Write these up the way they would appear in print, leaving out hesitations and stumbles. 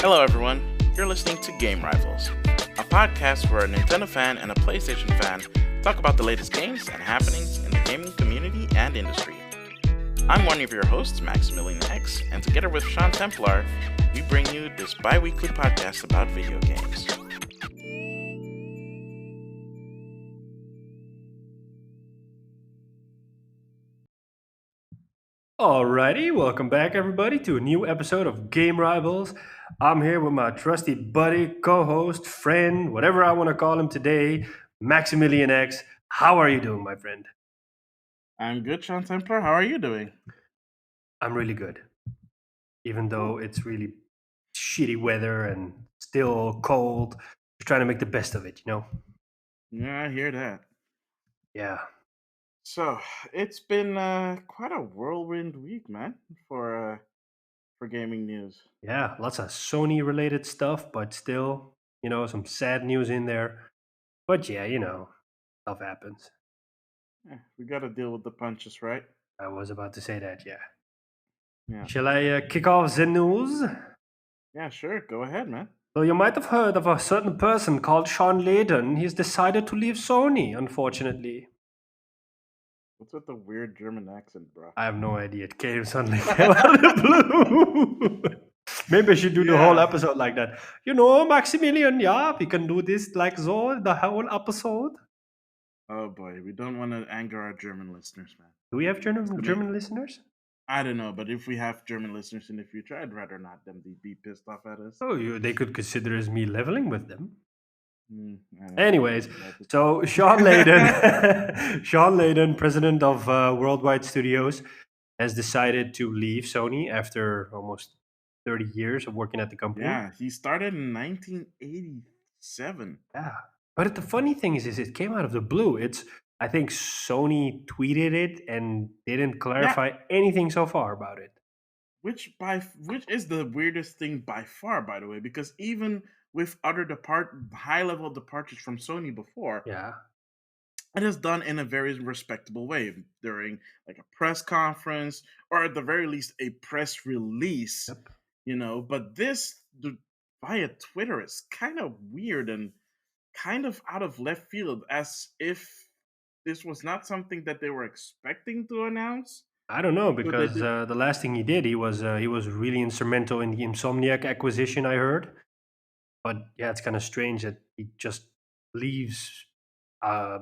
Hello, everyone. You're listening to Game Rivals, a podcast where a Nintendo fan and a PlayStation fan talk about the latest games and happenings in the gaming community and industry. I'm one of your hosts, Maximilian X, and together with SeanTemplar, we bring you this bi-weekly podcast about video games. Alrighty, welcome back everybody to a new episode of Game Rivals. I'm here with my trusty buddy, co-host, friend, whatever I want to call him today, Maximilian X. How are you doing, my friend? I'm good, SeanTemplar. How are you doing? I'm really good. Even though it's really shitty weather and still cold, just trying to make the best of it, you know? Yeah, I hear that. Yeah. So, it's been quite a whirlwind week, man, for gaming news. Yeah, lots of Sony related stuff, but still, some sad news in there. But yeah, stuff happens. We gotta deal with the punches, right? I was about to say that, yeah. Yeah. Shall I kick off the news? Yeah, sure. Go ahead, man. So you might have heard of a certain person called Sean Layden. He's decided to leave Sony, unfortunately. What's with the weird German accent, bro? I have no idea. It suddenly came out of the blue. Maybe I should do the whole Yeah. episode like that. Maximilian, yeah, we can do this like so, the whole episode. Oh boy, we don't want to anger our German listeners, man. Do we have It's gonna- German listeners? I don't know, but if we have German listeners in the future, I'd rather not them be pissed off at us. Oh, they could consider as me leveling with them. I don't know. Anyways, so Sean Layden, Sean Layden, president of Worldwide Studios, has decided to leave Sony after almost 30 years of working at the company. Yeah, he started in 1987. Yeah. But the funny thing is it came out of the blue. I think Sony tweeted it and didn't clarify anything so far about it. Which is the weirdest thing by far, by the way, because even with other high level departures from Sony before, Yeah. it is done in a very respectable way during like a press conference or at the very least a press release. Yep. But via Twitter is kind of weird and kind of out of left field, as if this was not something that they were expecting to announce. I don't know So they because did- the last thing he did, he was really instrumental in the Insomniac acquisition. I heard, but yeah, it's kind of strange that he just leaves uh,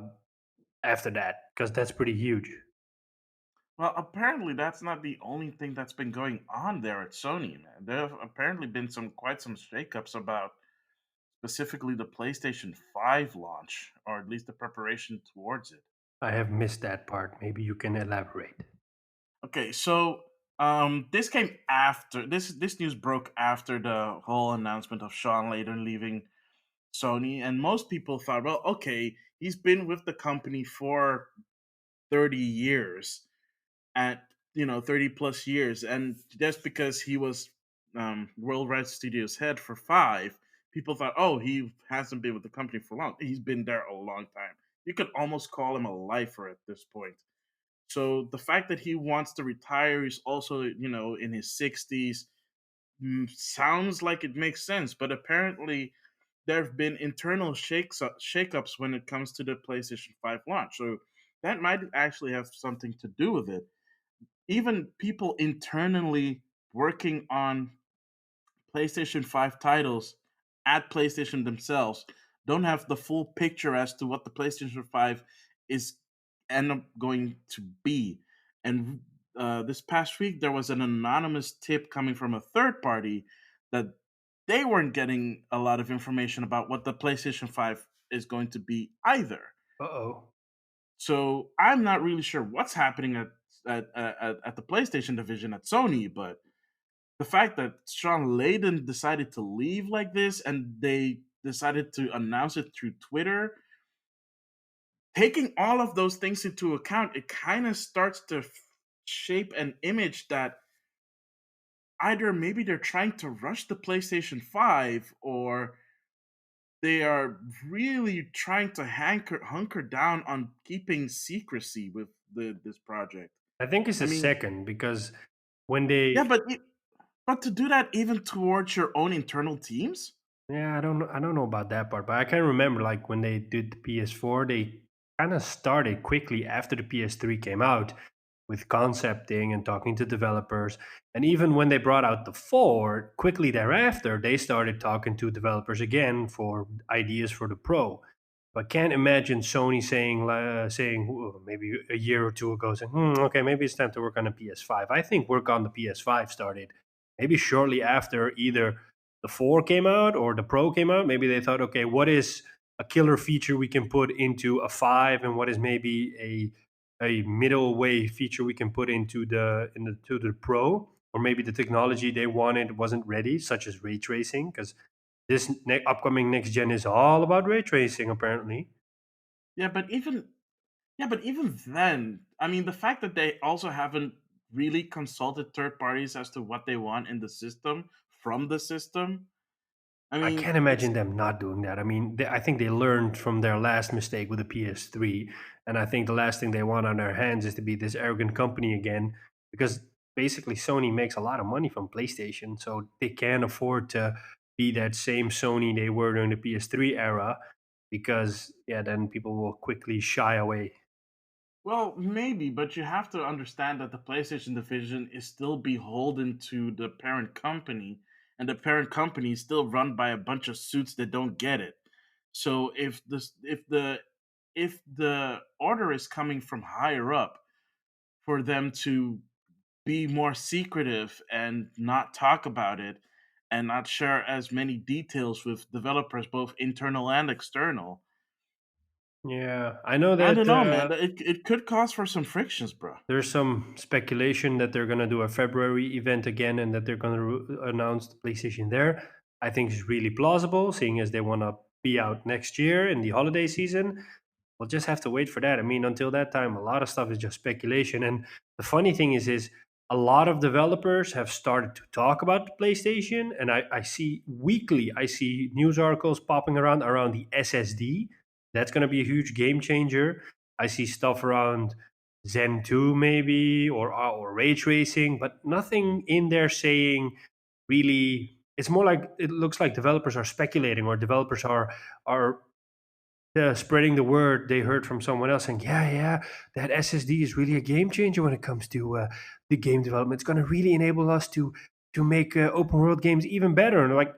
after that because that's pretty huge. Well, apparently that's not the only thing that's been going on there at Sony, man. There have apparently been quite some shakeups about specifically the PlayStation 5 launch, or at least the preparation towards it. I have missed that part. Maybe you can elaborate. Okay, so this came after this news broke after the whole announcement of Sean Layden leaving Sony, and most people thought, well, okay, he's been with the company for 30 years, at 30 plus years, and just because he was Worldwide Studios head for 5, people thought, oh, he hasn't been with the company for long. He's been there a long time. You could almost call him a lifer at this point. So the fact that he wants to retire, he's also in his 60s, sounds like it makes sense, but apparently there have been internal shakeups when it comes to the PlayStation 5 launch. So that might actually have something to do with it. Even people internally working on PlayStation 5 titles at PlayStation themselves don't have the full picture as to what the PlayStation 5 is end up going to be. And this past week, there was an anonymous tip coming from a third party that they weren't getting a lot of information about what the PlayStation 5 is going to be either. Uh-oh. So I'm not really sure what's happening at the PlayStation division at Sony, but the fact that Sean Layden decided to leave like this and they decided to announce it through Twitter, taking all of those things into account, it kind of starts to shape an image that either maybe they're trying to rush the PlayStation 5 or they are really trying to hunker down on keeping secrecy with this project. I think it's I a mean, second because when they yeah, but But to do that even towards your own internal teams? Yeah, I don't know about that part, but I can remember like when they did the PS4, they kind of started quickly after the PS3 came out with concepting and talking to developers. And even when they brought out the 4, quickly thereafter, they started talking to developers again for ideas for the Pro. But can't imagine Sony saying maybe a year or two ago saying, okay, maybe it's time to work on a PS5. I think work on the PS5 started maybe shortly after either the 4 came out or the Pro came out. Maybe they thought, okay, what is a killer feature we can put into a 5, and what is maybe a middle way feature we can put to the Pro, or maybe the technology they wanted wasn't ready, such as ray tracing, because this upcoming next gen is all about ray tracing apparently. Yeah, but even yeah, but even then, I mean, the fact that they also haven't really consulted third parties as to what they want in the system from the system. I I mean, can't it's imagine them not doing that. I mean, I think they learned from their last mistake with the PS3, and I think the last thing they want on their hands is to be this arrogant company again, because basically Sony makes a lot of money from PlayStation, so they can't afford to be that same Sony they were during the PS3 era, because yeah, then people will quickly shy away. well, maybe, but you have to understand that the PlayStation division is still beholden to the parent company, and the parent company is still run by a bunch of suits that don't get it. So if the order is coming from higher up for them to be more secretive and not talk about it and not share as many details with developers, both internal and external. Yeah, I know I that don't know, man. It could cause for some frictions, bro. there's some speculation that they're going to do a February event again and that they're going to announce the PlayStation there. I think it's really plausible, seeing as they want to be out next year in the holiday season. We'll just have to wait for that. I mean, until that time, a lot of stuff is just speculation. And the funny thing is a lot of developers have started to talk about the PlayStation, and I see weekly, I see news articles popping around the SSD. That's going to be a huge game changer. I see stuff around Zen 2 maybe or ray tracing, but nothing in there saying really. It's more like it looks like developers are speculating, or developers are spreading the word they heard from someone else, saying, yeah, that SSD is really a game changer when it comes to the game development. It's going to really enable us to make open world games even better. And like,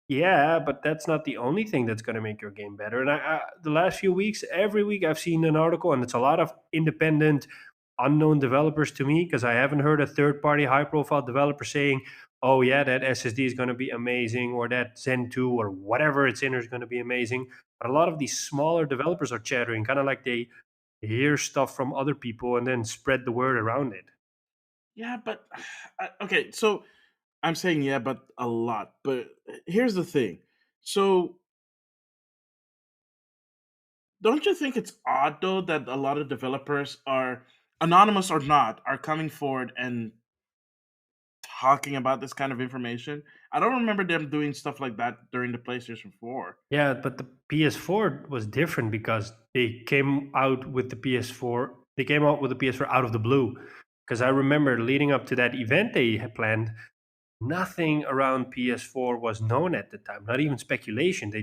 yeah, but that's not the only thing that's going to make your game better. And the last few weeks, every week I've seen an article, and it's a lot of independent, unknown developers to me, because I haven't heard a third party, high profile developer saying, oh, yeah, that SSD is going to be amazing, or that Zen 2 or whatever it's in is going to be amazing. But a lot of these smaller developers are chattering, kind of like they hear stuff from other people and then spread the word around it. Yeah, but okay. So I'm saying yeah, but a lot. But here's the thing. So don't you think it's odd though that a lot of developers are anonymous or not are coming forward and talking about this kind of information? I don't remember them doing stuff like that during the PlayStation 4. Yeah, but the PS4 was different because they came out with the PS4. They came out with the PS4 out of the blue. Because I remember leading up to that event they had planned, nothing around PS4 was known at the time. Not even speculation.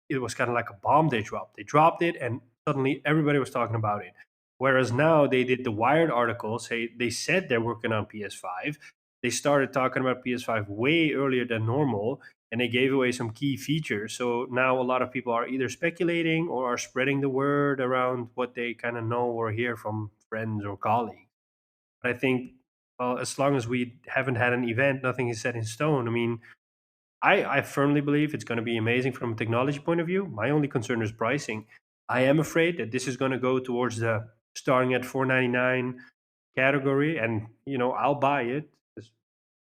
It was kind of like a bomb they dropped. They dropped it, and suddenly everybody was talking about it. Whereas now they did the Wired article. Say they said they're working on PS5. They started talking about PS5 way earlier than normal, and they gave away some key features. So now a lot of people are either speculating or are spreading the word around what they kind of know or hear from friends or colleagues. But I think, well, as long as we haven't had an event, nothing is set in stone. I mean, I firmly believe it's going to be amazing from a technology point of view. My only concern is pricing. I am afraid that this is going to go towards the starting at 499 category, and I'll buy it, 'cause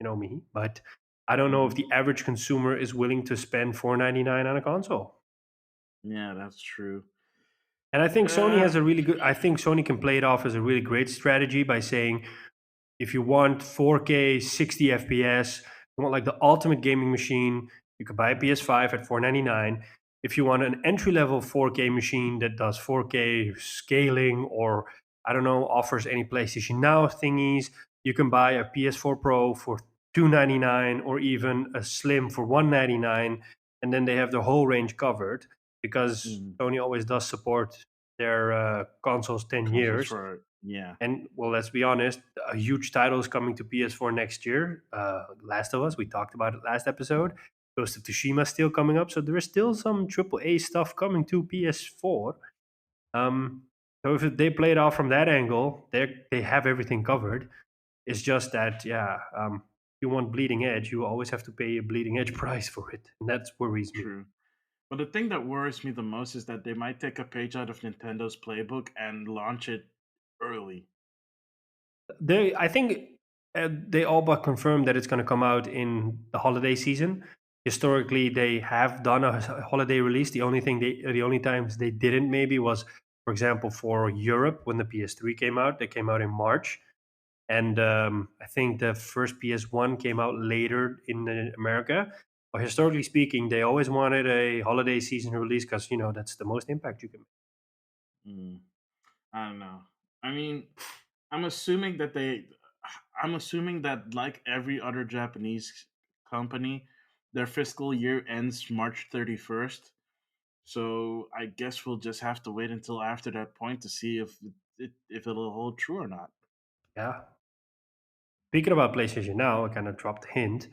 you know me. But I don't know if Mhm. the average consumer is willing to spend 499 on a console. Yeah, that's true. And I think Sony Uh, has a really good. I think Sony can play it off as a really great strategy by saying, if you want 4K 60 FPS, you want like the ultimate gaming machine, you could buy a PS5 at 499. If you want an entry level 4K machine that does 4K scaling, or I don't know, offers any PlayStation Now thingies, you can buy a PS4 Pro for 299 or even a slim for 199, and then they have the whole range covered because Mm. Sony always does support their consoles 10 Consoles years. for yeah, And well, let's be honest, a huge title is coming to PS4 next year. Last of Us, we talked about it last episode. Ghost of Tsushima still coming up, so there is still some AAA stuff coming to PS4. Um, so if they play it off from that angle, they have everything covered. It's just that, yeah, if you want bleeding edge, you always have to pay a bleeding edge price for it, and that worries me. true. But the thing that worries me the most is that they might take a page out of Nintendo's playbook and launch it early. I think they all but confirmed that it's going to come out in the holiday season. Historically, they have done a holiday release. The only times they didn't maybe was, for example, for Europe when the PS3 came out. They came out in March, and I think the first PS1 came out later in America. But historically speaking, they always wanted a holiday season release because that's the most impact you can make. Mm, I don't know. I mean, I'm assuming that they. I'm assuming that like every other Japanese company, their fiscal year ends March 31st. So I guess we'll just have to wait until after that point to see if it'll hold true or not. Yeah. Speaking about PlayStation Now, I kind of dropped a hint.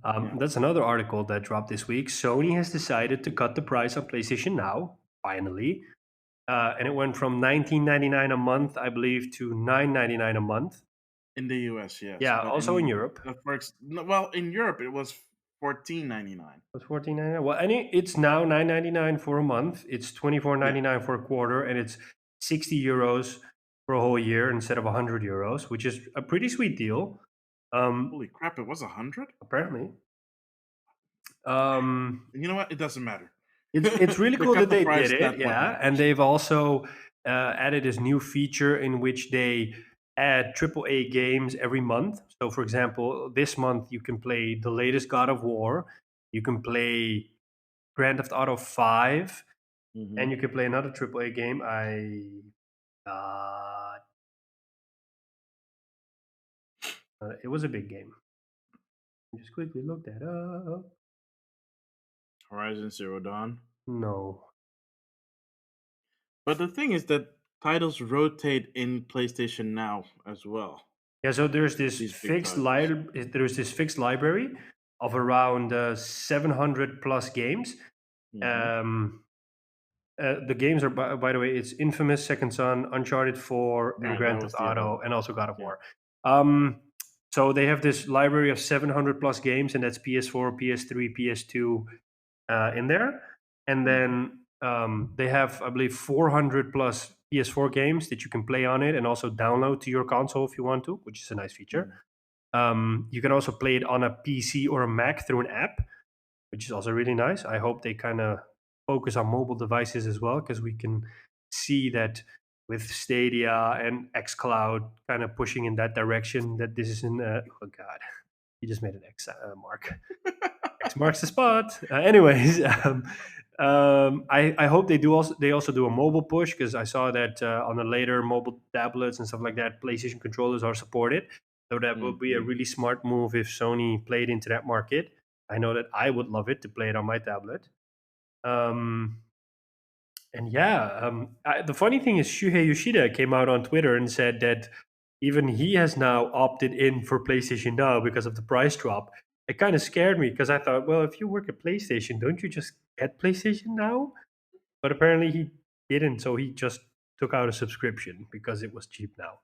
Yeah. That's another article that dropped this week. Sony has decided to cut the price on PlayStation Now, finally. And it went from 19.99 a month, I believe, to 9.99 a month. In the US, yes, Yeah, but also in Europe. well, in Europe it was 14.99. It was 14.99. Well, it's now 9.99 for a month. It's Yeah. 24.99 for a quarter, and it's 60 euros for a whole year instead of 100 euros, which is a pretty sweet deal. Holy crap! It was 100. Apparently. Um, You know what? It doesn't matter. It's really They cool cut that the they price. did it, That's what yeah. And matters. they've also added this new feature in which they add AAA games every month. So, for example, this month you can play the latest God of War, you can play Grand Theft Auto 5, and Hmm. you can play another AAA game. Uh, it was a big game. Just quickly look that up. Horizon Zero Dawn. No. But the thing is that titles rotate in PlayStation Now as well. Yeah, so there's this These big titles. fixed library of around 700 plus games. Hmm. Um, the games are, by the way, it's Infamous, Second Son, Uncharted 4, and Right, that Grand Theft was the other Auto, one. and also God of Yeah. War. Um, so they have this library of 700 plus games, and that's PS4, PS3, PS2 in there. And Hmm. then they have, I believe, 400 plus PS4 games that you can play on it and also download to your console if you want to, which is a nice feature. Hmm. You can also play it on a PC or a Mac through an app, which is also really nice. I hope they kind of focus on mobile devices as well, because we can see that with Stadia and xCloud kind of pushing in that direction, that this is in, oh God, you just made an X mark. X marks the spot. Anyways, I hope they also do a mobile push, because I saw that on the later mobile tablets and stuff like that, PlayStation controllers are supported. So that would be a Hmm. really smart move if Sony played into that market. I know that I would love it to play it on my tablet. Um, and yeah, the funny thing is, Shuhei Yoshida came out on Twitter and said that even he has now opted in for PlayStation Now because of the price drop. It kind of scared me because I thought, well, if you work at PlayStation, don't you just get PlayStation Now? But apparently he didn't, so he just took out a subscription because it was cheap now.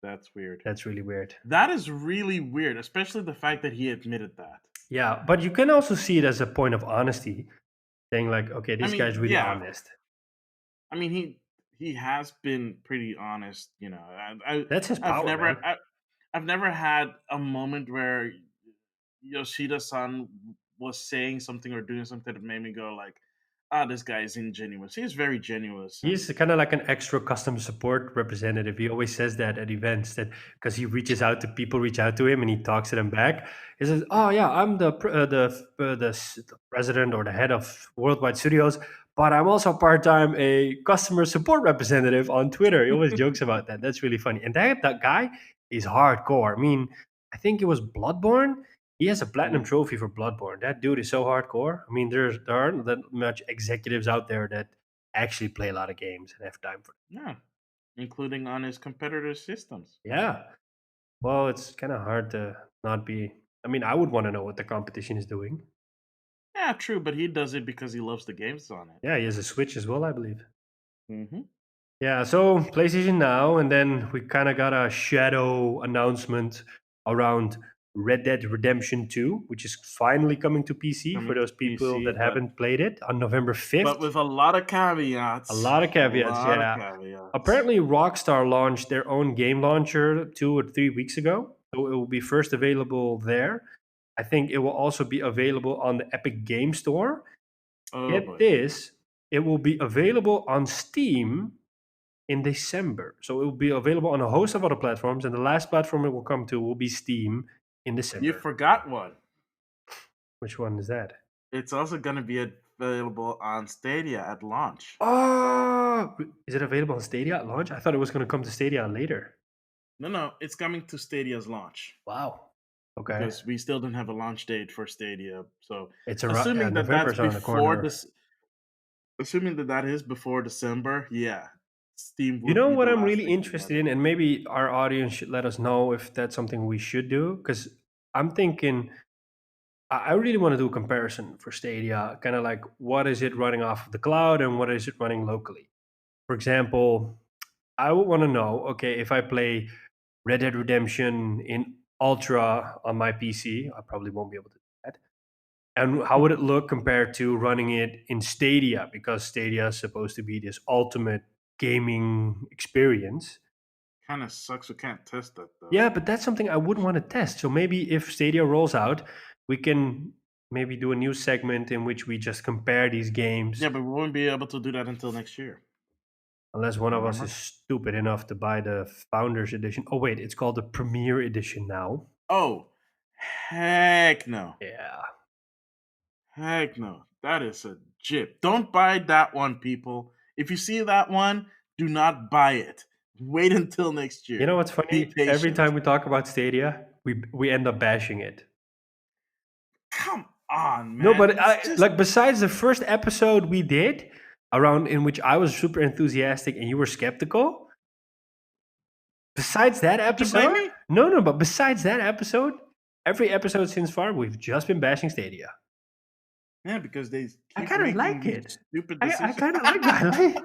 That's weird. That's really weird. That is really weird, especially the fact that he admitted that. Yeah, but you can also see it as a point of honesty, saying like, okay, I this guy's mean, really yeah. honest. I mean, he has been pretty honest. That's his I've power, never man. I've never had a moment where Yoshida-san was saying something or doing something that made me go like, "Ah, this guy is ingenuous." He's very genuous, and He's kind of like an extra customer support representative. He always says that at events, that because he reaches out to people, reach out to him, and he talks to them back. He says, "Oh yeah, I'm the president or the head of Worldwide Studios, but I'm also part time a customer support representative on Twitter." He always jokes about that. That's really funny. And that guy is hardcore. I mean, I think it was Bloodborne. He has a platinum Mm. trophy for Bloodborne. That dude is so hardcore. I mean, there aren't that much executives out there that actually play a lot of games and have time for. Yeah, including on his competitor systems. Yeah. Well, it's kind of hard to not be. I mean, I would want to know what the competition is doing. Yeah, true, but he does it because he loves the games on it. Yeah, he has a Switch as well, I believe. Hmm. Yeah, so PlayStation Now, and then we kind of got a shadow announcement around Red Dead Redemption 2, which is finally coming to PC for Coming to those people PC, that haven't played it on November but 5th. with a lot of A caveats. lot of A caveats, lot of yeah. caveats. Apparently, Rockstar launched their own game launcher 2 or 3 weeks ago, so it will be first available there. I think it will also be available on the Epic Game Store. Oh Get boy. this, it will be available on Steam in December. So it will be available on a host of other platforms, and the last platform it will come to will be Steam in You December. forgot one. Which one is that? It's also going to be available on Stadia at launch. Oh, is it available on Stadia at launch? I thought it was going to come to Stadia later. No, no, it's coming to Stadia's launch Wow. Okay. because we still don't have a launch date for Stadia. So, It's around, yeah, assuming that that's November's around the before corner. this, assuming that that is before December, yeah, Steam You would know be what the I'm last really thing to get interested it. in, and maybe our audience should let us know if that's something we should do. Because I'm thinking, I really want to do a comparison for Stadia, kind of like what is it running off of the cloud and what is it running locally. For example, I would want to know, okay, if I play Red Dead Redemption in Ultra on my PC, I probably won't be able to do that. And how would it look compared to running it in Stadia? Because Stadia is supposed to be this ultimate gaming experience. Kind of sucks we can't test that though. Yeah, but that's something I wouldn't want to test. So maybe if Stadia rolls out, we can maybe do a new segment in which we just compare these games, Yeah, but we won't be able to do that until next year. unless one of us is Remember? stupid enough to buy the Founders Edition. Oh, wait, it's called the Premier Edition now. Oh, heck no. Yeah. Heck no. That is a jip. Don't buy that one, people. If you see that one, do not buy it. Wait until next You year. know what's Be funny? Every patient. time we talk about Stadia, we end up bashing it. Come on, No, man. but It's I just like besides the first episode we did around in which I was super enthusiastic and you were skeptical. Besides that did you blame episode, me? no, but besides that episode, every episode since far we've just been bashing Stadia. Yeah, because they I keep kind of making like these it. stupid I decisions. kind of like that.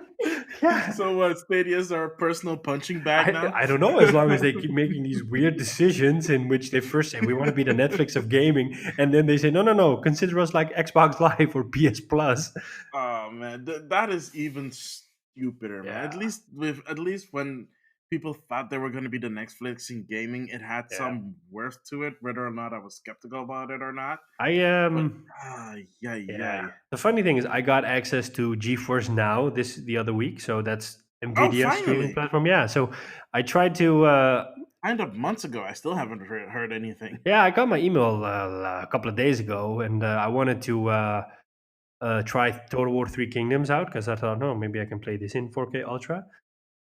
Yeah. So what? Stadia's our personal punching bag now. I don't know, as long as they keep making these weird decisions in which they first say we want to be the Netflix of gaming, and then they say no, consider us like Xbox Live or PS Plus. Oh man, that is even stupider, man. Yeah, At least when people thought they were going to be the next Netflix in gaming, it had yeah. some worth to it, whether or not I was skeptical about it or not. I But yay, Yeah. yay. The funny thing is, I got access to GeForce Now the other week, so that's Oh, Nvidia streaming finally! platform. Yeah, so I tried to. Signed up months ago. I still haven't heard anything. Yeah, I got my email a couple of days ago, and I wanted to try Total War Three Kingdoms out because I thought, no, maybe I can play this in 4K Ultra.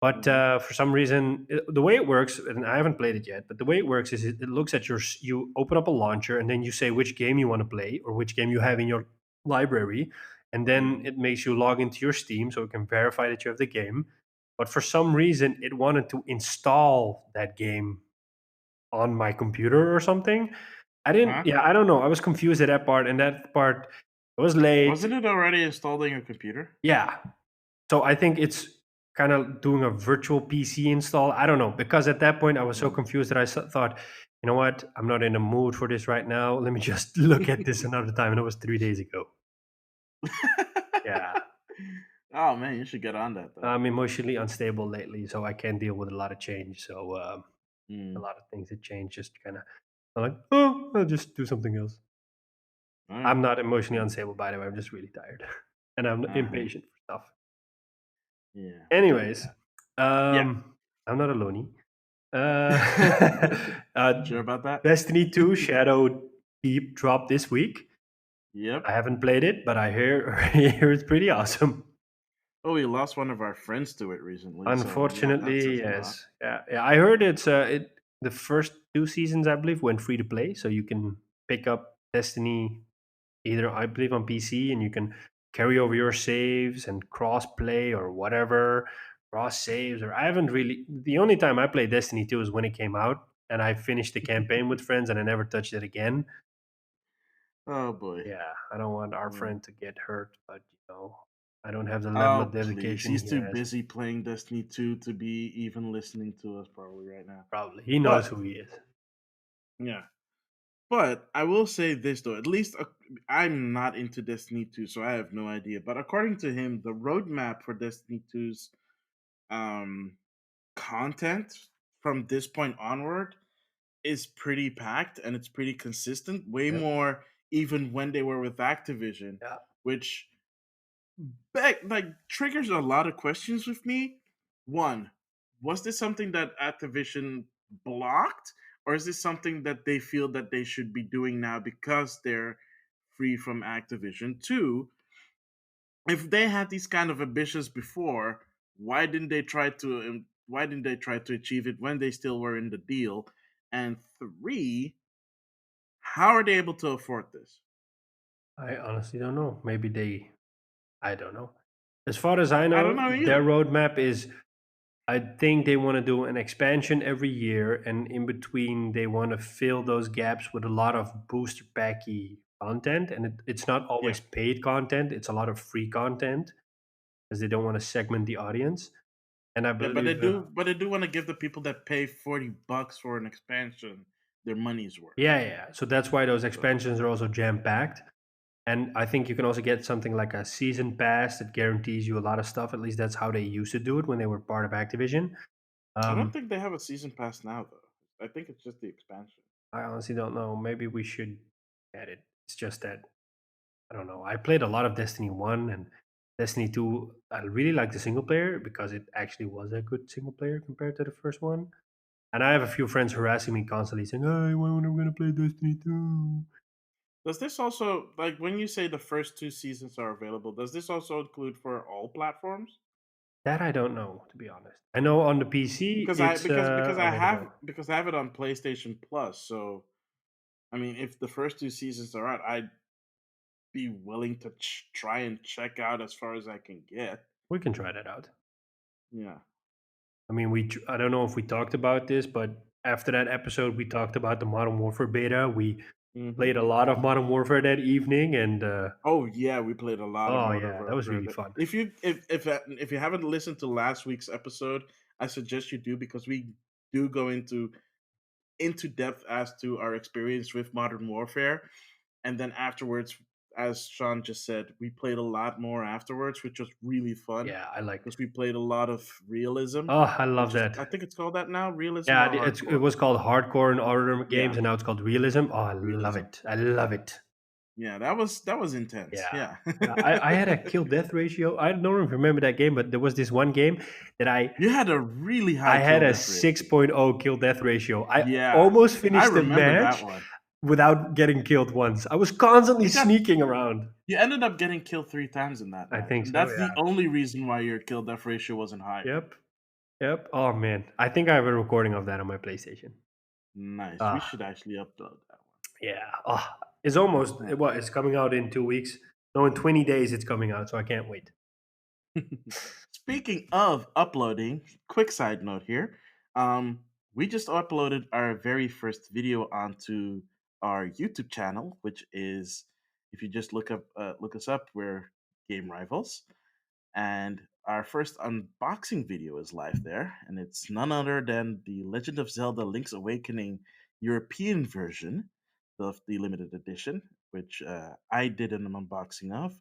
But Hmm. for some reason, the way it works, and I haven't played it yet, but the way it works is it looks at you open up a launcher, and then you say which game you want to play or which game you have in your library, and then Hmm. it makes you log into your Steam so it can verify that you have the game. But for some reason, it wanted to install that game on my computer or something. I didn't. Huh? Yeah, I don't know. I was confused at that part, and that part it was late. Wasn't it already installed on your computer? Yeah, so I think it's kind of doing a virtual PC install. I don't know because at that point I was so Hmm. confused that I thought, you know what, I'm not in the mood for this right now. Let me just look at this another time, and it was 3 days ago. Yeah, Oh man, you should get on that though. I'm emotionally unstable lately, so I can't deal with a lot of change. So a Mm. lot of things that change just kind of I'm like, oh, I'll just do something else. All right. I'm not emotionally unstable, by the way. I'm just really tired, and I'm Uh huh. impatient for stuff. Yeah. Yeah. Anyways, Yeah. I'm not a loony. Uh, uh, Sure about that? Destiny 2 Shadow Deep dropped this week. Yep. I haven't played it, but I hear, hear it's pretty awesome. Oh, we lost one of our friends to it recently, so yeah, that Unfortunately, says a lot. yes. Yeah, yeah. I heard it's the first 2 seasons, I believe, went free to play, so you can. pick up Destiny either, I believe, on PC, and you can carry over your saves and cross play or whatever, cross saves. Or I haven't really. The only time I played Destiny 2 is when it came out, and I finished the campaign with friends, and I never touched it again. Oh boy. Yeah, I don't want our Yeah. friend to get hurt, but I don't have the level of Oh please, dedication he's he too has. busy playing Destiny 2 to be even listening to us probably right now. Probably he knows But who he is. yeah. But I will say this though, at least I'm not into Destiny 2, so I have no idea. But according to him, the roadmap for Destiny 2's um, content from this point onward is pretty packed and it's pretty consistent, way Yep. more even when they were with Activision, Yeah. which like triggers a lot of questions with me. One, was this something that Activision blocked, or is this something that they feel that they should be doing now because they're free from Activision? Two, if they had these kind of ambitions before, why didn't they try to achieve it when they still were in the deal? And three, how are they able to afford this? I honestly don't know. Maybe they. I don't know. As far as I I don't know, know their either. roadmap is, I think they want to do an expansion every year, and in between, they want to fill those gaps with a lot of booster packy content. And it's not Yeah. always paid content; it's a lot of free content, because they don't want to segment the audience. And I Yeah, believe, but they do want to give the people that pay $40 for an expansion their money's worth. yeah, yeah. So that's why those So expansions are also jam packed. And I think you can also get something like a season pass that guarantees you a lot of stuff. At least that's how they used to do it when they were part of Activision. I don't Um, think they have a season pass now though. I think it's just the expansion. I honestly don't know. Maybe we should get it. It's just that I don't know. I played a lot of Destiny 1 and Destiny 2. I really like the single player because it actually was a good single player compared to the first one. And I have a few friends harassing me constantly saying, "Hey, when am I going to play Destiny 2?" Does this also like when you say the first two seasons are available? Does this also include for all platforms? That I don't know, to be honest. I know on the PC it's available. Because I have it on PlayStation Plus. So I mean, if the first two seasons are out, I'd be willing to try and check out as far as I can get. We can try that out. Yeah. I mean, I don't know if we talked about this, but after that episode, we talked about the Modern Warfare beta. We Hmm. played a lot of Modern Warfare that evening, and Oh yeah, we played a lot of oh Modern yeah, that was Warfare. really fun. If you haven't listened to last week's episode, I suggest you do because we do go into depth as to our experience with Modern Warfare, and then afterwards, as Sean just said, we played a lot more afterwards, which was really fun Yeah, I liked because it. we played a lot of realism, Oh, I love which is I that. think it's called that now, realism Yeah, or it hardcore. was called Hardcore in other games, Yeah, and now it's called Realism. Oh, I love realism. it. I love it. Yeah, that was intense. Yeah. Yeah. Yeah, I had a kill death ratio. I don't remember that game, but there was this one game that You had a really high I kill had a death ratio. 6.0 kill death ratio. I Yeah, almost I finished the remember that match one. without getting killed once. I was constantly You got sneaking around. you ended up getting killed 3 times in that I match, think and so, that's the yeah. only reason why your kill death ratio wasn't higher. Yep. Yep. Oh man. I think I have a recording of that on my PlayStation. Nice. We Ah, should actually upload that yeah. Oh, it's almost one. what? It's coming out in 2 weeks. No, in 20 days it's coming out, so I can't wait. Speaking of uploading, quick side note here. We just uploaded our very first video onto our YouTube channel, which is if you just look us up, we're Game Rivals. And our first unboxing video is live there, and it's none other than the Legend of Zelda Link's Awakening European version of the limited edition, which I did an unboxing of.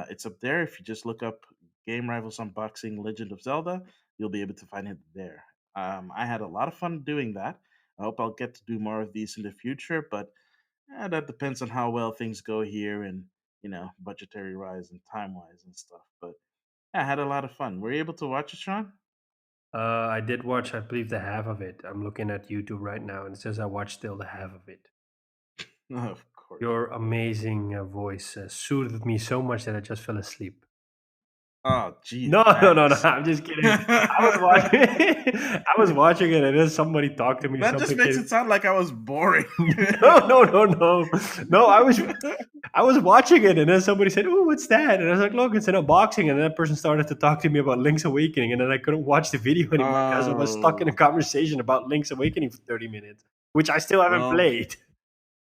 It's up there. If you just look up Game Rivals Unboxing Legend of Zelda, you'll be able to find it there. I had a lot of fun doing that. I hope I'll get to do more of these in the future, but that depends on how well things go here and budgetary wise and time wise and stuff. But yeah, I had a lot of fun. Were you able to watch it, Sean? I did watch, I believe, the half of it. I'm looking at YouTube right now, and it says I watched still the half of it. Of course. Your amazing voice soothed me so much that I just fell asleep. Oh, gee, No, no, no, no. thanks. I'm just kidding. I was watching. I was watching it, and then somebody talked to me. That just Something makes it came. sound like I was boring. No, no, no, no, no. I was watching it, and then somebody said, "Oh, what's that?" And I was like, "Look, it's an unboxing." And that person started to talk to me about Link's Awakening, and then I couldn't watch the video anymore because I was stuck in a Oh, conversation about Link's Awakening for 30 minutes, which I still haven't well, played.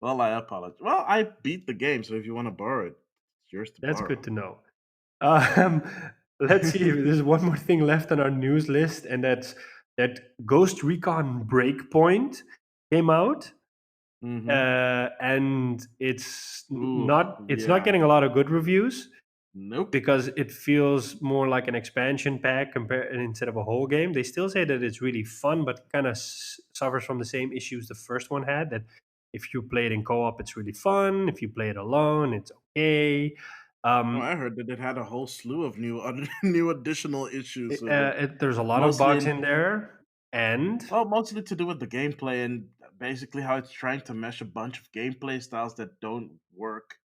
I apologize. Well, I beat the game, so if you want to borrow it, it's yours to That's good borrow. to know. Um, let's see. There's one more thing left on our news list, and that's that Ghost Recon Breakpoint came out, Mm-hmm. and Ooh, it's not yeah. getting a lot of good reviews Nope. because it feels more like an expansion pack compared instead of a whole game. They still say that it's really fun, but kind of suffers from the same issues the first one had. That if you play it in co-op, it's really fun. If you play it alone, it's okay. Oh, Um, I heard that it had a whole slew of new new additional issues with it. there's a lot of Mostly bugs in in there, and Well, mostly to do with the gameplay and basically how it's trying to mesh a bunch of gameplay styles that don't work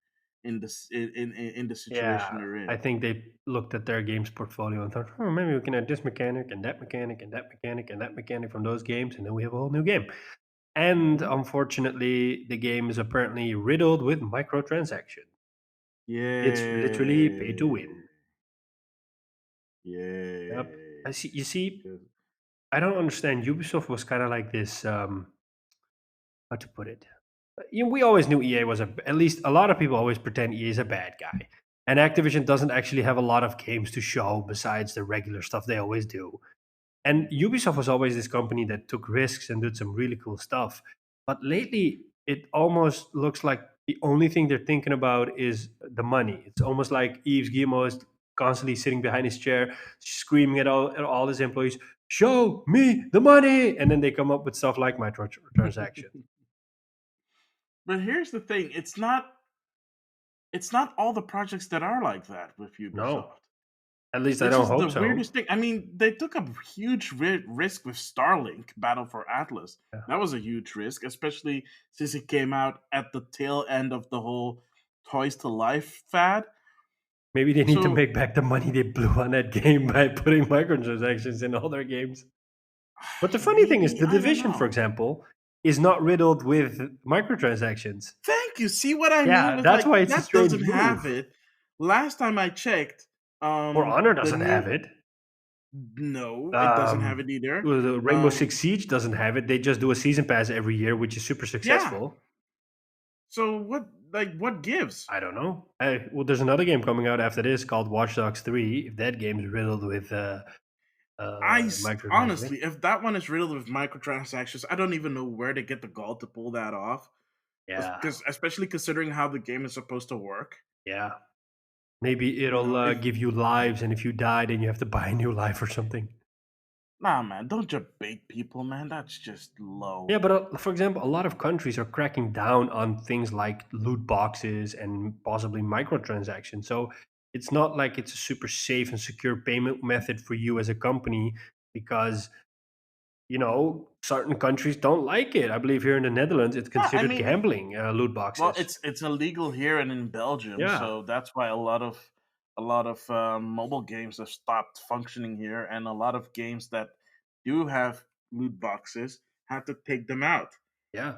in in the situation yeah, you're I in. think they looked at their games portfolio and thought, oh, maybe we can add this mechanic and that mechanic and that mechanic and that mechanic from those games, and then we have a whole new game. And Mhm. unfortunately, the game is apparently riddled with microtransactions. It's literally pay to Yay! win. Yep. I Yay! see. You see, Good. I don't understand. Ubisoft was kind of like this. How to put it? We always knew EA was at least a lot of people always pretend EA is a bad guy, and Activision doesn't actually have a lot of games to show besides the regular stuff they always do. And Ubisoft was always this company that took risks and did some really cool stuff. But lately, it almost looks like the only thing they're thinking about is the money. It's almost like Yves Guillemot is constantly sitting behind his chair, screaming at all his employees, "Show me the money!" And then they come up with stuff like microtransactions. But here's the thing: it's not all the projects that are like that with No, Ubisoft. at least I Which don't is the hope so. weirdest thing. I mean, they took a huge risk with Starlink Battle for Atlas. Yeah. That was a huge risk, especially since it came out at the tail end of the whole Toys to Life fad. Maybe they need to So make back the money they blew on that game by putting microtransactions in all their games. But the funny thing is, maybe, The I don't Division, for know. example, is not riddled with microtransactions. Thank you. See what I mean Yeah, with that's like why it's a that strange doesn't have move. it. Last time I checked, For Honor the doesn't have new it. no, it doesn't have Um, it either. the Rainbow Um, Six Siege doesn't have it. They just do a season pass every year, which is super yeah. successful. So what gives? I don't know. Well, there's another game coming out after this called Watch Dogs 3. If that game's riddled with microtransactions. Honestly, if that one is riddled with microtransactions, I don't even know where they get the gall to pull that off. Yeah, Because especially considering how the game is supposed to work, yeah. Maybe you it'll know, if give you lives, and if you die, then you have to buy a new life or something. nah, man, don't just bait people, man. That's just Yeah, low. but for example, a lot of countries are cracking down on things like loot boxes and possibly microtransactions. So it's not like it's a super safe and secure payment method for you as a company because, certain countries don't like it. I believe here in the Netherlands, it's Yeah, I considered mean, gambling, loot well, boxes. it's illegal here and in Belgium, Yeah, so that's why a lot of mobile games have stopped functioning here, and a lot of games that do have loot boxes have to take them out. yeah.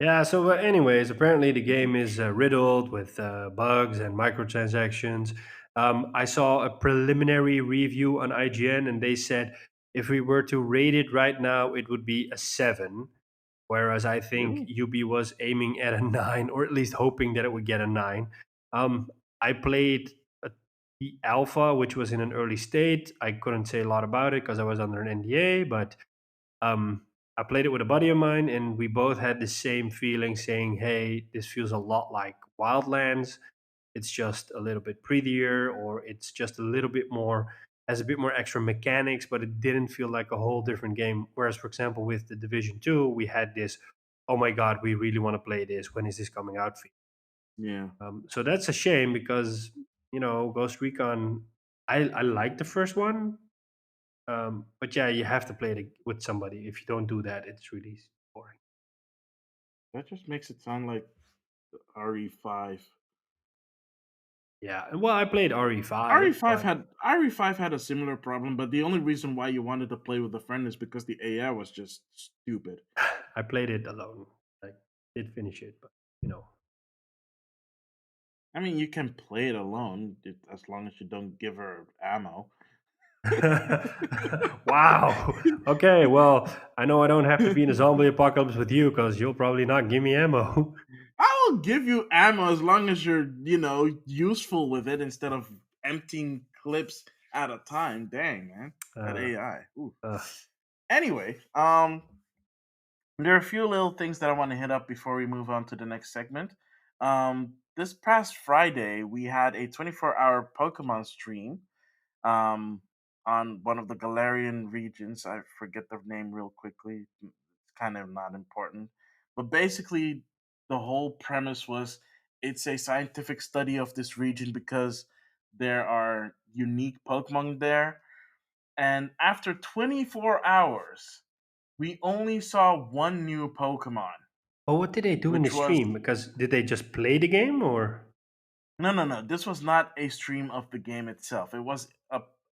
Yeah, so anyways, apparently the game is riddled with bugs and microtransactions. I saw a preliminary review on IGN, and they said if we were to rate it right now, it would be a 7. Whereas I think Really? UB was aiming at a 9, or at least hoping that it would get a 9. Um, I played the alpha, which was in an early state. I couldn't say a lot about it because I was under an NDA, but I played it with a buddy of mine, and we both had the same feeling, saying, "Hey, this feels a lot like Wildlands. It's just a little bit prettier, or it's just a little bit more has a bit more extra mechanics, but it didn't feel like a whole different game." Whereas, for example, with the Division Two, we had this, "Oh my God, we really want to play this. When is this coming out?" For Yeah. so that's a shame because Ghost Recon. I like the first one, but yeah, you have to play it with somebody. If you don't do that, it's really boring. That just makes it sound like RE5. Yeah. Well, I played RE5, RE5 but had RE5 had a similar problem, but the only reason why you wanted to play with a friend is because the AI was just stupid. I played it alone. I did finish it, but you know. I mean, you can play it alone as long as you don't give her ammo. Wow. Okay. Well, I know I don't have to be in a zombie apocalypse with you because you'll probably not give me ammo. I will give you ammo as long as you're, useful with it instead of emptying clips at a time. Dang, man. That Uh, AI. Ooh. uh, Anyway, there are a few little things that I want to hit up before we move on to the next segment. This past Friday, we had a 24-hour Pokemon stream um, on one of the Galarian regions. I forget the name real quickly. It's kind of not important. But basically, the whole premise was it's a scientific study of this region because there are unique Pokemon there. And after 24 hours, we only saw one new Pokemon, oh, what did they do in the which was stream? Because did they just play the game or? no, no, no. This was not a stream of the game itself. It was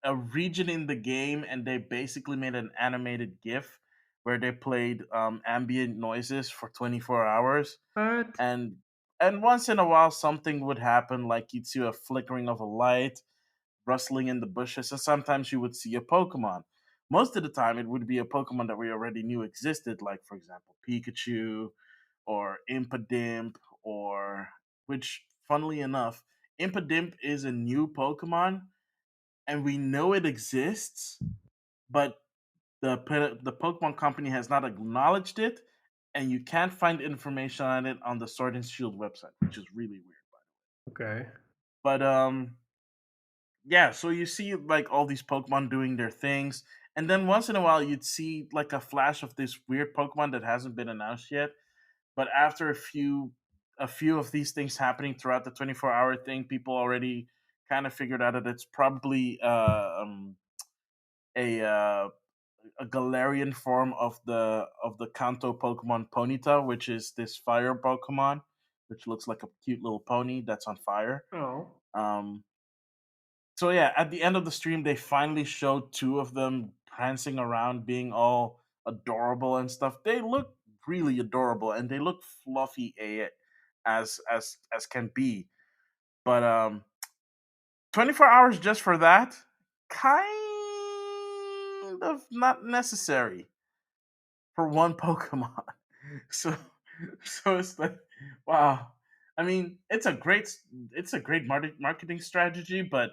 a region in the game, and they basically made an animated GIF where they played ambient noises for 24 hours, What? and once in a while something would happen, like you'd see a flickering of a light, rustling in the bushes, and sometimes you would see a Pokemon. Most of the time, it would be a Pokemon that we already knew existed, like for example Pikachu or Impidimp, or which, funnily enough, Impidimp is a new Pokemon, and we know it exists, but the Pokemon Company has not acknowledged it, and you can't find information on it on the Sword and Shield website, which is really weird. Okay. But yeah, so you see like all these Pokemon doing their things, and then once in a while you'd see like a flash of this weird Pokemon that hasn't been announced yet. But after a few of these things happening throughout the 24-hour thing, people already kind of figured out that it's probably a a Galarian form of the Kanto Pokemon Ponyta, which is this fire Pokemon, which looks like a cute little pony that's on fire. Oh. Um, so yeah, at the end of the stream, they finally showed two of them prancing around, being all adorable and stuff. They look really adorable, and they look fluffy as can be. But 24 hours just for that, kind of not necessary for one Pokemon. So it's like, wow. I mean, it's a great marketing strategy, but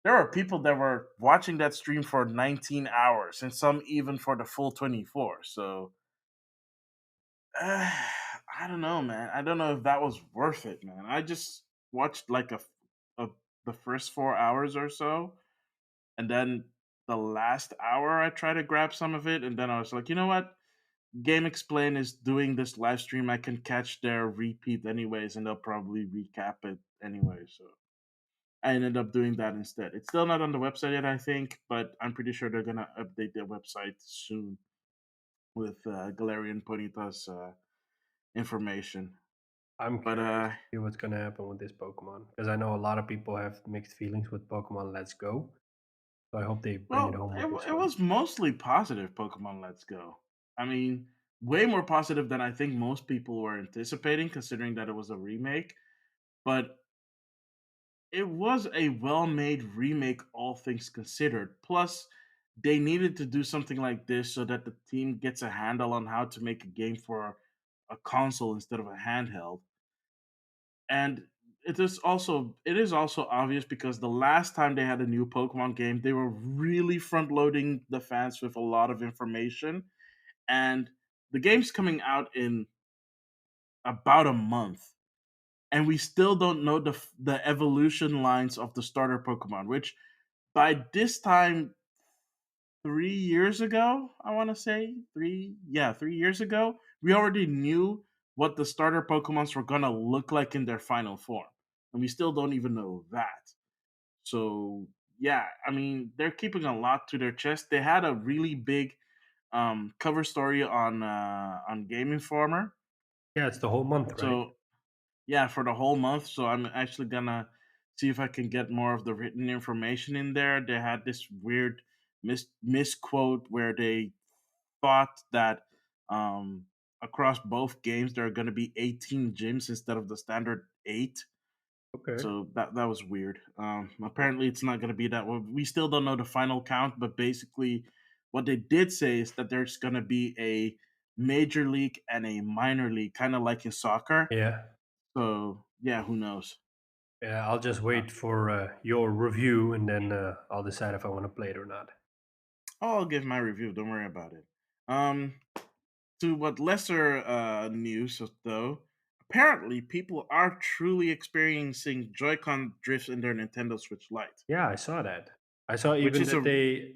there are people that were watching that stream for 19 hours and some even for the full 24. So I don't know, man. I don't know if that was worth it, man. I just watched like a the first 4 hours or so, and then the last hour I tried to grab some of it, and then I was like, you know what? Game Explain is doing this live stream. I can catch their repeat anyways, and they'll probably recap it anyway. So I ended up doing that instead. It's still not on the website yet, I think, but I'm pretty sure they're gonna update their website soon with Galarian Ponyta's information. I'm But curious to see what's gonna happen with this Pokemon because I know a lot of people have mixed feelings with Pokemon Let's Go. So I hope they bring it well, home with this it one. was mostly positive. Pokemon Let's Go. I mean, way more positive than I think most people were anticipating, considering that it was a remake. But it was a well-made remake, all things considered. Plus, they needed to do something like this so that the team gets a handle on how to make a game for a console instead of a handheld. And it is also obvious because the last time they had a new Pokemon game, they were really front loading the fans with a lot of information. And the game's coming out in about a month, and we still don't know the evolution lines of the starter Pokemon, which by this time 3 years ago, I want to say 3 years ago, we already knew what the starter Pokemons were gonna look like in their final form, and we still don't even know that. So yeah, I mean, they're keeping a lot to their chest. They had a really big cover story on Game Informer. Yeah, it's the whole month, right? So yeah, for the whole month. So I'm actually gonna see if I can get more of the written information in there. They had this weird misquote where they thought that um, across both games there are going to be 18 gyms instead of the standard 8. Okay. So that was weird. Apparently, it's not going to be that. Well, we still don't know the final count, but basically, what they did say is that there's going to be a major league and a minor league, kind of like in soccer. Yeah. So yeah, who knows? Yeah, I'll just Uh, wait for your review and then I'll decide if I want to play it or not. I'll give my review. Don't worry about it. Um, to what lesser news though, apparently people are truly experiencing Joy-Con drifts in their Nintendo Switch Lite, Yeah, I saw that. I saw which even is that a they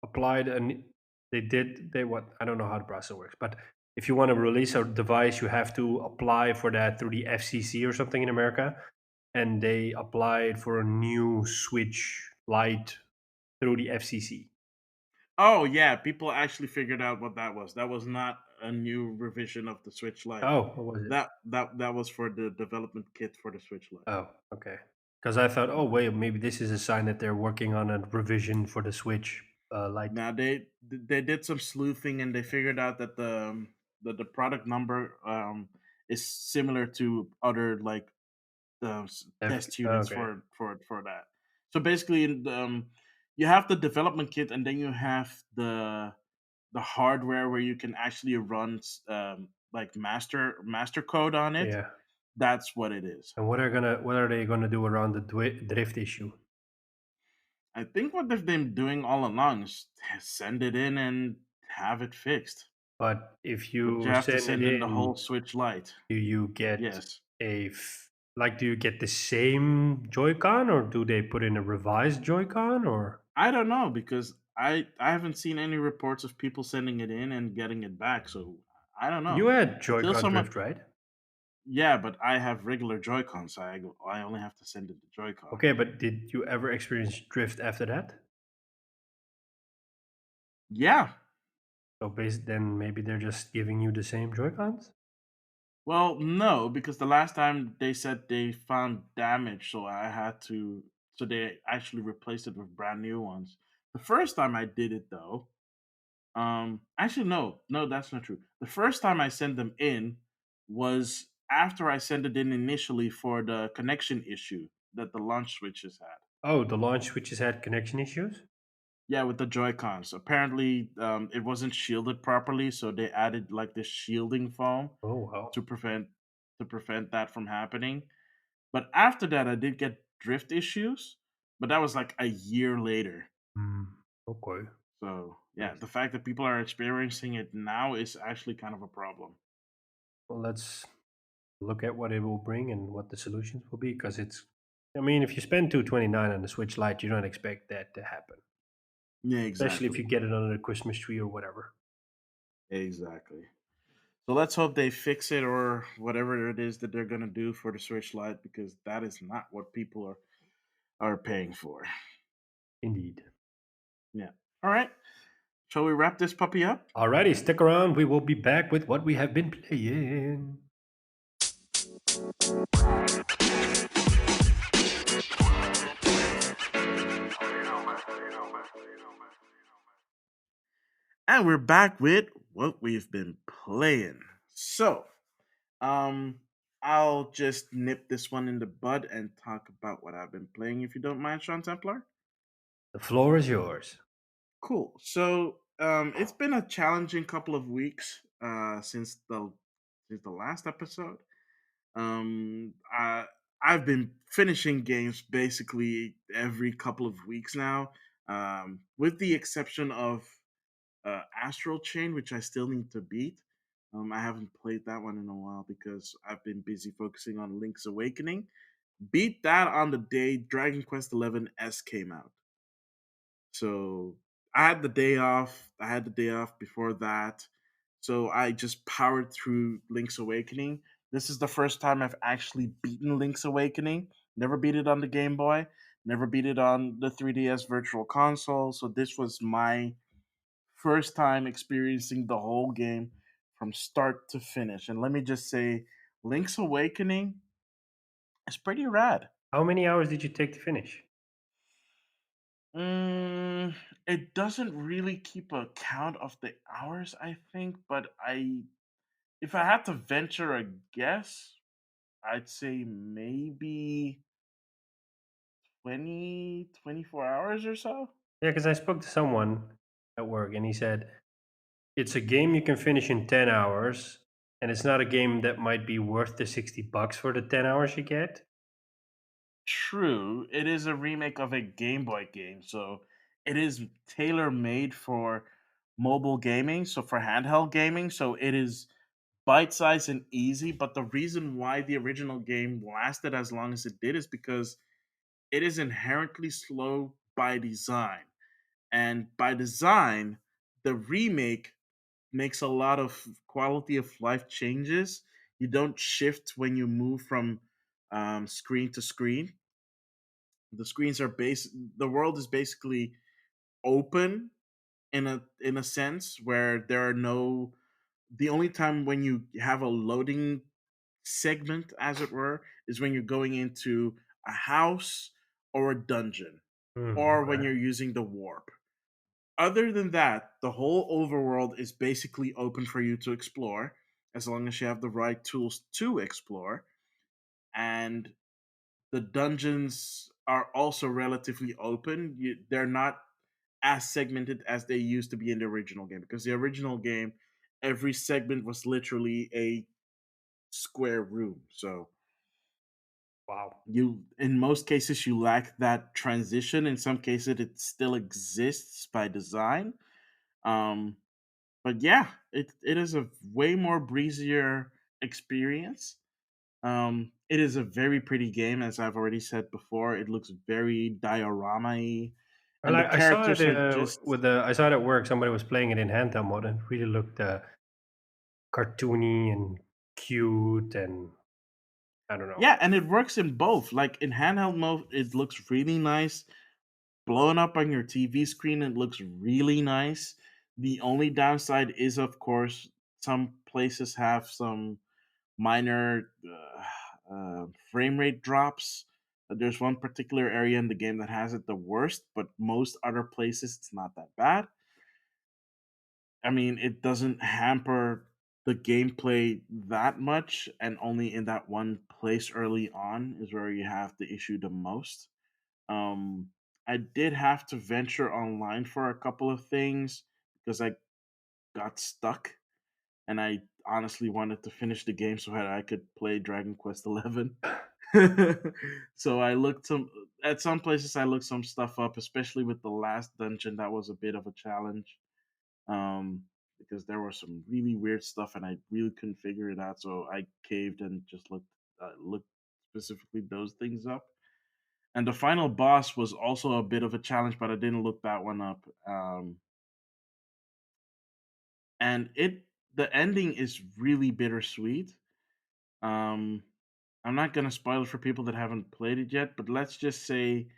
applied an they what I don't know how the process works, but if you want to release a device, you have to apply for that through the FCC or something in America, and they applied for a new Switch Lite through the FCC. Oh yeah, people actually figured out what that was. That was not a new revision of the Switch Lite. Oh, what was it? That was for the development kit for the Switch Lite. Oh, okay. Because I thought, oh wait, maybe this is a sign that they're working on a revision for the Switch Lite. Now they did some sleuthing and they figured out that the product number is similar to other like test units Okay. for that. So basically, you have the development kit and then you have the hardware where you can actually run like master code on it. Yeah. That's what it is. And what are they gonna do around the drift issue? I think what they've been doing all along is send it in and have it fixed. But if But you you have to send it send in the whole in, Switch Lite. do you get Yes. like do you get the same Joy-Con or do they put in a revised Joy-Con or I don't know because I haven't seen any reports of people sending it in and getting it back. So I don't you know had until Joy-Con someone. drift, right? Yeah, but I have regular Joy-Cons, so I only have to send it the Joy-Con. Okay, but did you ever experience drift after that? Yeah. So then maybe they're just giving you the same Joy-Cons? Well, no, because the last time they said they found damage, so I had to. So they actually replaced it with brand new ones. The first time I did it, though, actually no, that's not true. The first time I sent them in was after I sent it in initially for the connection issue that the launch switches had. Oh, the launch switches had connection issues? Yeah, with the Joy Cons. Apparently, it wasn't shielded properly, so they added like this shielding foam Oh, wow. to prevent that from happening. But after that, I did get drift issues, but that was like a year later. Hmm. Okay. So I yeah, the see. fact that people are experiencing it now is actually kind of a problem. Well, let's look at what it will bring and what the solutions will be because it's I mean, if you spend 229 on the Switch Lite, you don't expect that to happen, Yeah, especially if exactly, you get it under the Christmas tree or whatever. exactly. So let's hope they fix it or whatever it is that they're gonna do for the Switch Lite because that is not what people are paying for. Indeed. Yeah. All right. Shall we wrap this puppy up? Alrighty, stick around. We will be back with what we have been playing. And we're back with what we've been playing. So, um, I'll just nip this one in the bud and talk about what I've been playing, if you don't mind, Sean Templar. The floor is yours. Cool. So, it's been a challenging couple of weeks since the last episode. I've been finishing games basically every couple of weeks now, with the exception of Astral Chain, which I still need to beat. I haven't played that one in a while because I've been busy focusing on Link's Awakening. Beat that on the day Dragon Quest XI S came out. So I had the day off. I had the day off before that. So I just powered through Link's Awakening. This is the first time I've actually beaten Link's Awakening. Never beat it on the Game Boy. Never beat it on the 3DS Virtual Console. So this was my first time experiencing the whole game from start to finish. And let me just say, Link's Awakening is pretty rad. How many hours did you take to finish? Mm, it doesn't really keep a count of the hours, I think, but if I had to venture a guess, I'd say maybe 24 hours or so. Yeah, because I spoke to someone at work and he said it's a game you can finish in 10 hours, and it's not a game that might be worth the 60 bucks for the 10 hours you get. True, it is a remake of a Game Boy game, so it is tailor made for mobile gaming, so for handheld gaming, so it is bite sized and easy. But the reason why the original game lasted as long as it did is because it is inherently slow by design. And by design, the remake makes a lot of quality of life changes. You don't shift when you move from screen to screen. The screens are base. The world is basically open in a sense where there are no. The only time when you have a loading segment, as it were, is when you're going into a house or a dungeon, or when Okay. you're using the warp. Other than that, the whole overworld is basically open for you to explore as long as you have the right tools to explore. And the dungeons are also relatively open. They're not as segmented as they used to be in the original game, because the original game, every segment was literally a square room. So Wow. you, in most cases, you lack that transition. In some cases, it still exists by design. Um, but yeah, it is a way more breezier experience. It is a very pretty game, as I've already said before. It looks very diorama-y, Well, and the I saw it characters are just. with the I saw it at work. Somebody was playing it in handheld mode and it really looked cartoony and cute, and I don't know. Yeah, and it works in both. Like in handheld mode, it looks really nice. Blowing up on your TV screen, it looks really nice. The only downside is, of course, some places have some minor frame rate drops. There's one particular area in the game that has it the worst, but most other places it's not that bad. I mean, it doesn't hamper the gameplay that much, and only in that one place early on is where you have the issue the most. Um, I did have to venture online for a couple of things because I got stuck, and I honestly wanted to finish the game so that I could play Dragon Quest 11. So I looked some at some places. I looked some stuff up, especially with the last dungeon. That was a bit of a challenge, um, because there was some really weird stuff, and I really couldn't figure it out. So I caved and just looked specifically those things up. And the final boss was also a bit of a challenge, but I didn't look that one up. And the ending is really bittersweet. Um, I'm not gonna spoil it for people that haven't played it yet, but let's just say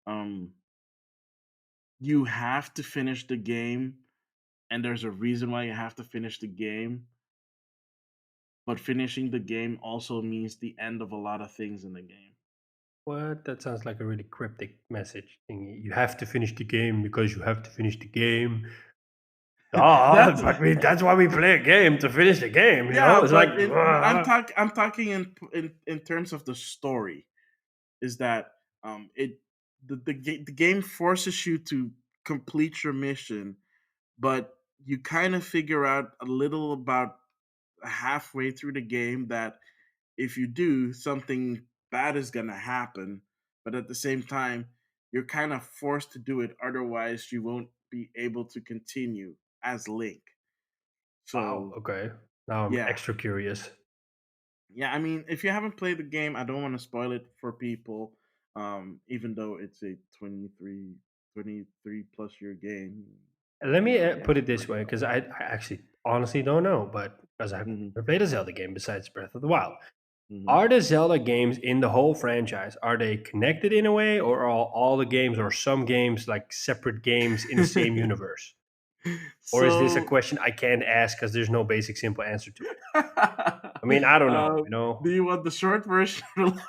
um, you have to finish the game, and there's a reason why you have to finish the game. But finishing the game also means the end of a lot of things in the game. What? That sounds like a really cryptic message thingy. You have to finish the game because you have to finish the game. Ah, That's but that's why we play a game to finish the game. You know, yeah, it's like but I'm talking in terms of the story. Is that it the game forces you to complete your mission, but you kind of figure out a little about halfway through the game that if you do, something bad is going to happen, but at the same time you're kind of forced to do it, otherwise you won't be able to continue as Link. wow. So Okay, now I'm yeah. extra curious. Yeah, I mean, if you haven't played the game, I don't want to spoil it for people. Even though it's a 23 plus year game, Let me yeah. put it this way, because I actually honestly don't know, but because I've Hmm. never played a Zelda game besides Breath of the Wild. Hmm. Are the Zelda games in the whole franchise, are they connected in a way, or are all the games or some games like separate games in the same universe? Or is this a So, question I can't ask because there's no basic simple answer to it? I mean, I don't know, do you want the short version or the long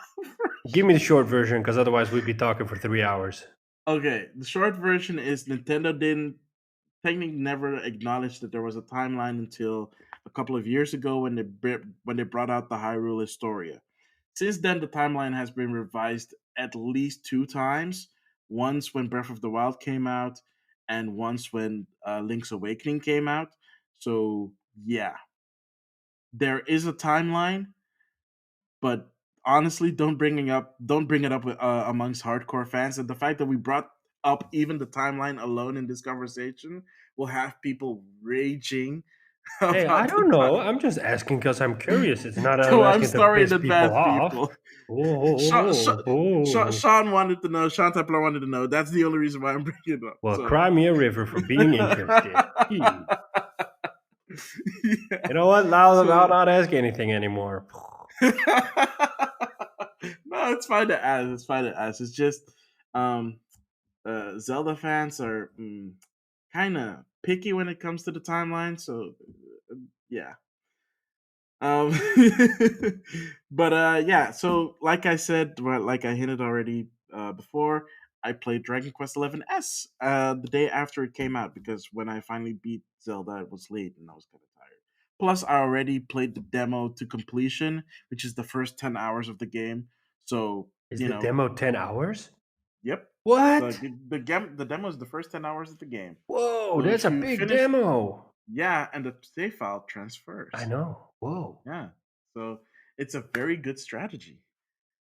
Give me the short version, because otherwise we'd be talking for 3 hours. Okay, the short version is Nintendo didn't technically never acknowledged that there was a timeline until a couple of years ago when when they brought out the Hyrule Historia. Since then, the timeline has been revised at least two times. Once when Breath of the Wild came out, and once when Link's Awakening came out. So yeah, there is a timeline, but honestly, don't bring it up with, amongst hardcore fans. And the fact that we brought up even the timeline alone in this conversation will have people raging Hey, I about the don't know. time. I'm just asking because I'm curious. It's not I'm So I'm asking to sorry in piss people advance, off. people. Oh, oh, oh. Sean wanted to know. Sean Templar wanted to know. That's the only reason why I'm bringing it up. Well, So. cry me a river for being interested. Gee. Yeah. You know what? I'll So. not ask anything anymore. No, it's fine to ask. It's fine to ask. It's just um Zelda fans are kind of picky when it comes to the timeline. So yeah. Um, but yeah. So like I said, well, like I hinted already before, I played Dragon Quest XI S the day after it came out because when I finally beat Zelda, it was late and I was kind of tired. Plus, I already played the demo to completion, which is the first 10 hours of the game. So Is you the know, demo 10 hours? yep. What? The demo is the first 10 hours of the game. Whoa, So that's if a you big finish, demo. yeah, and the save file I transfers. know. Whoa. Yeah. So it's a very good strategy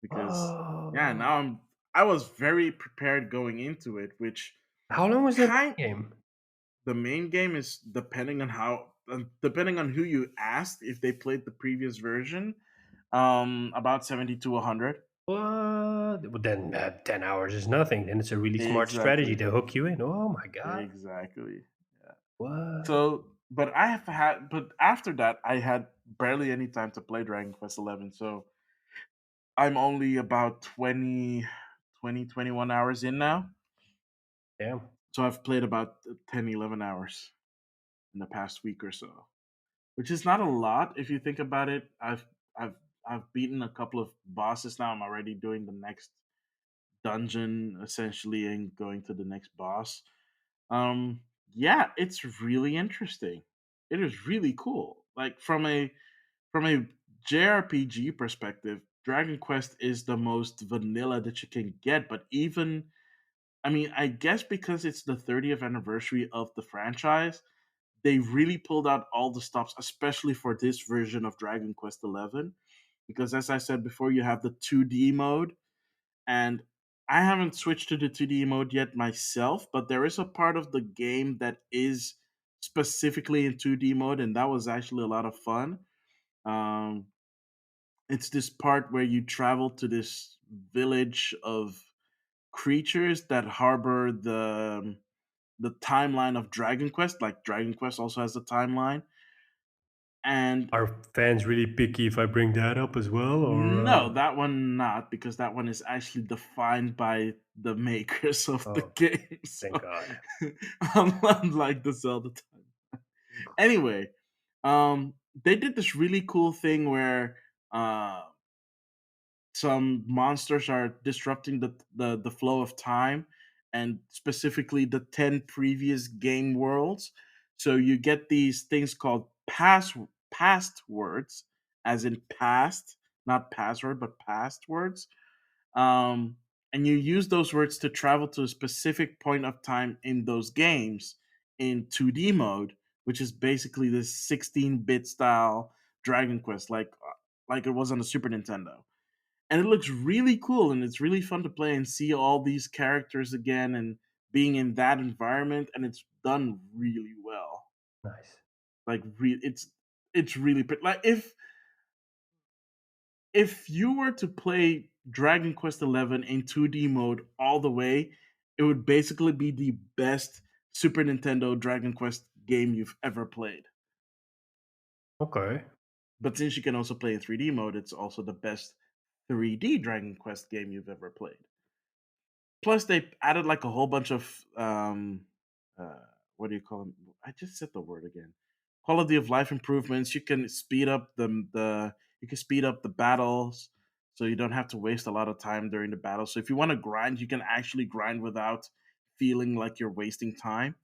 because yeah, Whoa. now I was very prepared going into it, which How long was that kind game? the main game is depending on who you asked if they played the previous version, about 70 to 100. What? Well, then 10 hours is nothing. Then it's a really smart strategy Exactly. to hook you in. Oh my God. Exactly. Yeah. What? So, but after that, I had barely any time to play Dragon Quest 11. So I'm only about 21 hours in now. Damn. So I've played about 10, 11 hours in the past week or so, which is not a lot if you think about it. I've I've beaten a couple of bosses now. I'm already doing the next dungeon essentially and going to the next boss. Um, yeah, it's really interesting. It is really cool. Like from a JRPG perspective, Dragon Quest is the most vanilla that you can get. But even, I mean, I guess because it's the 30th anniversary of the franchise, they really pulled out all the stops, especially for this version of Dragon Quest 11. Because as I said before, you have the 2D mode, and I haven't switched to the 2D mode yet myself, but there is a part of the game that is specifically in 2D mode, and that was actually a lot of fun. Um, it's this part where you travel to this village of creatures that harbor the timeline of Dragon Quest. Like Dragon Quest also has a timeline, and Are fans really picky if I bring that up as well? Or, no, that one not because that one is actually defined by the makers of the oh, game. thank So God. unlike the Zelda time. Anyway, they did this really cool thing where uh some monsters are disrupting the flow of time and specifically the 10 previous game worlds. So you get these things called past words, as in past, not password but past words. um, and you use those words to travel to a specific point of time in those games in 2D mode, which is basically this 16-bit style Dragon Quest, like it was on the Super Nintendo. And it looks really cool, and it's really fun to play and see all these characters again and being in that environment, and it's done really well. Nice. Like, it's really pretty. Like if you were to play Dragon Quest 11 in 2D mode all the way, it would basically be the best Super Nintendo Dragon Quest game you've ever played. Okay. But since you can also play in 3D mode, it's also the best 3D Dragon Quest game you've ever played. Plus, they added like a whole bunch of uh, what do you call them? I just said the word again. Quality of life improvements. You can speed up the battles. so you don't have to waste a lot of time during the battle. So if you want to grind, you can actually grind without feeling like you're wasting time.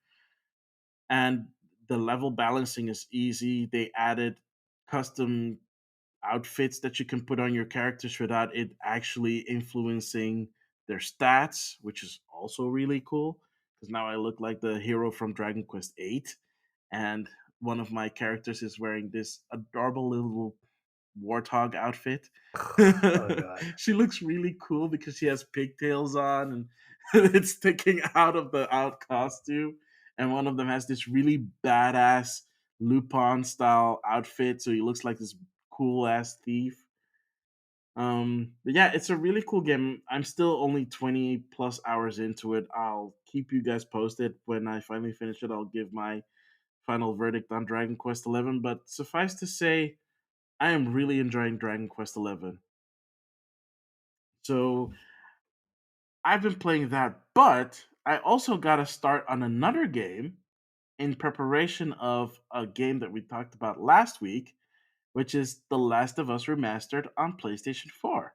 And the level balancing is easy. They added custom outfits that you can put on your characters without it actually influencing their stats, which is also really cool. Because now I look like the hero from Dragon Quest VIII, and one of my characters is wearing this adorable little warthog outfit. Oh god. She looks really cool because she has pigtails on and it's sticking out of the out costume. And one of them has this really badass Lupin style outfit, so he looks like this cool ass thief. But yeah, it's a really cool game. I'm still only 20 plus hours into it. I'll keep you guys posted when I finally finish it. I'll give my final verdict on Dragon Quest 11. But suffice to say, I am really enjoying Dragon Quest 11. So I've been playing that, but I also got to start on another game in preparation of a game that we talked about last week, which is The Last of Us Remastered on PlayStation 4.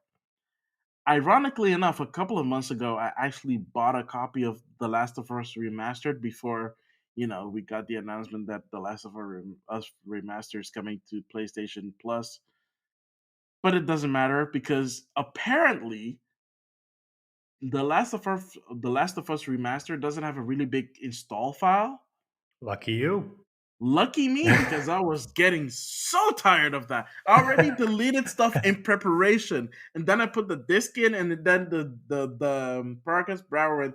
Ironically enough, a couple of months ago, I actually bought a copy of The Last of Us Remastered before, we got the announcement that The Last of Us Remastered is coming to PlayStation Plus. But it doesn't matter because apparently The Last of Us Remastered doesn't have a really big install file. Lucky you. Lucky me, because I was getting so tired of that. I already deleted stuff in preparation, and then I put the disc in, and then the progress bar went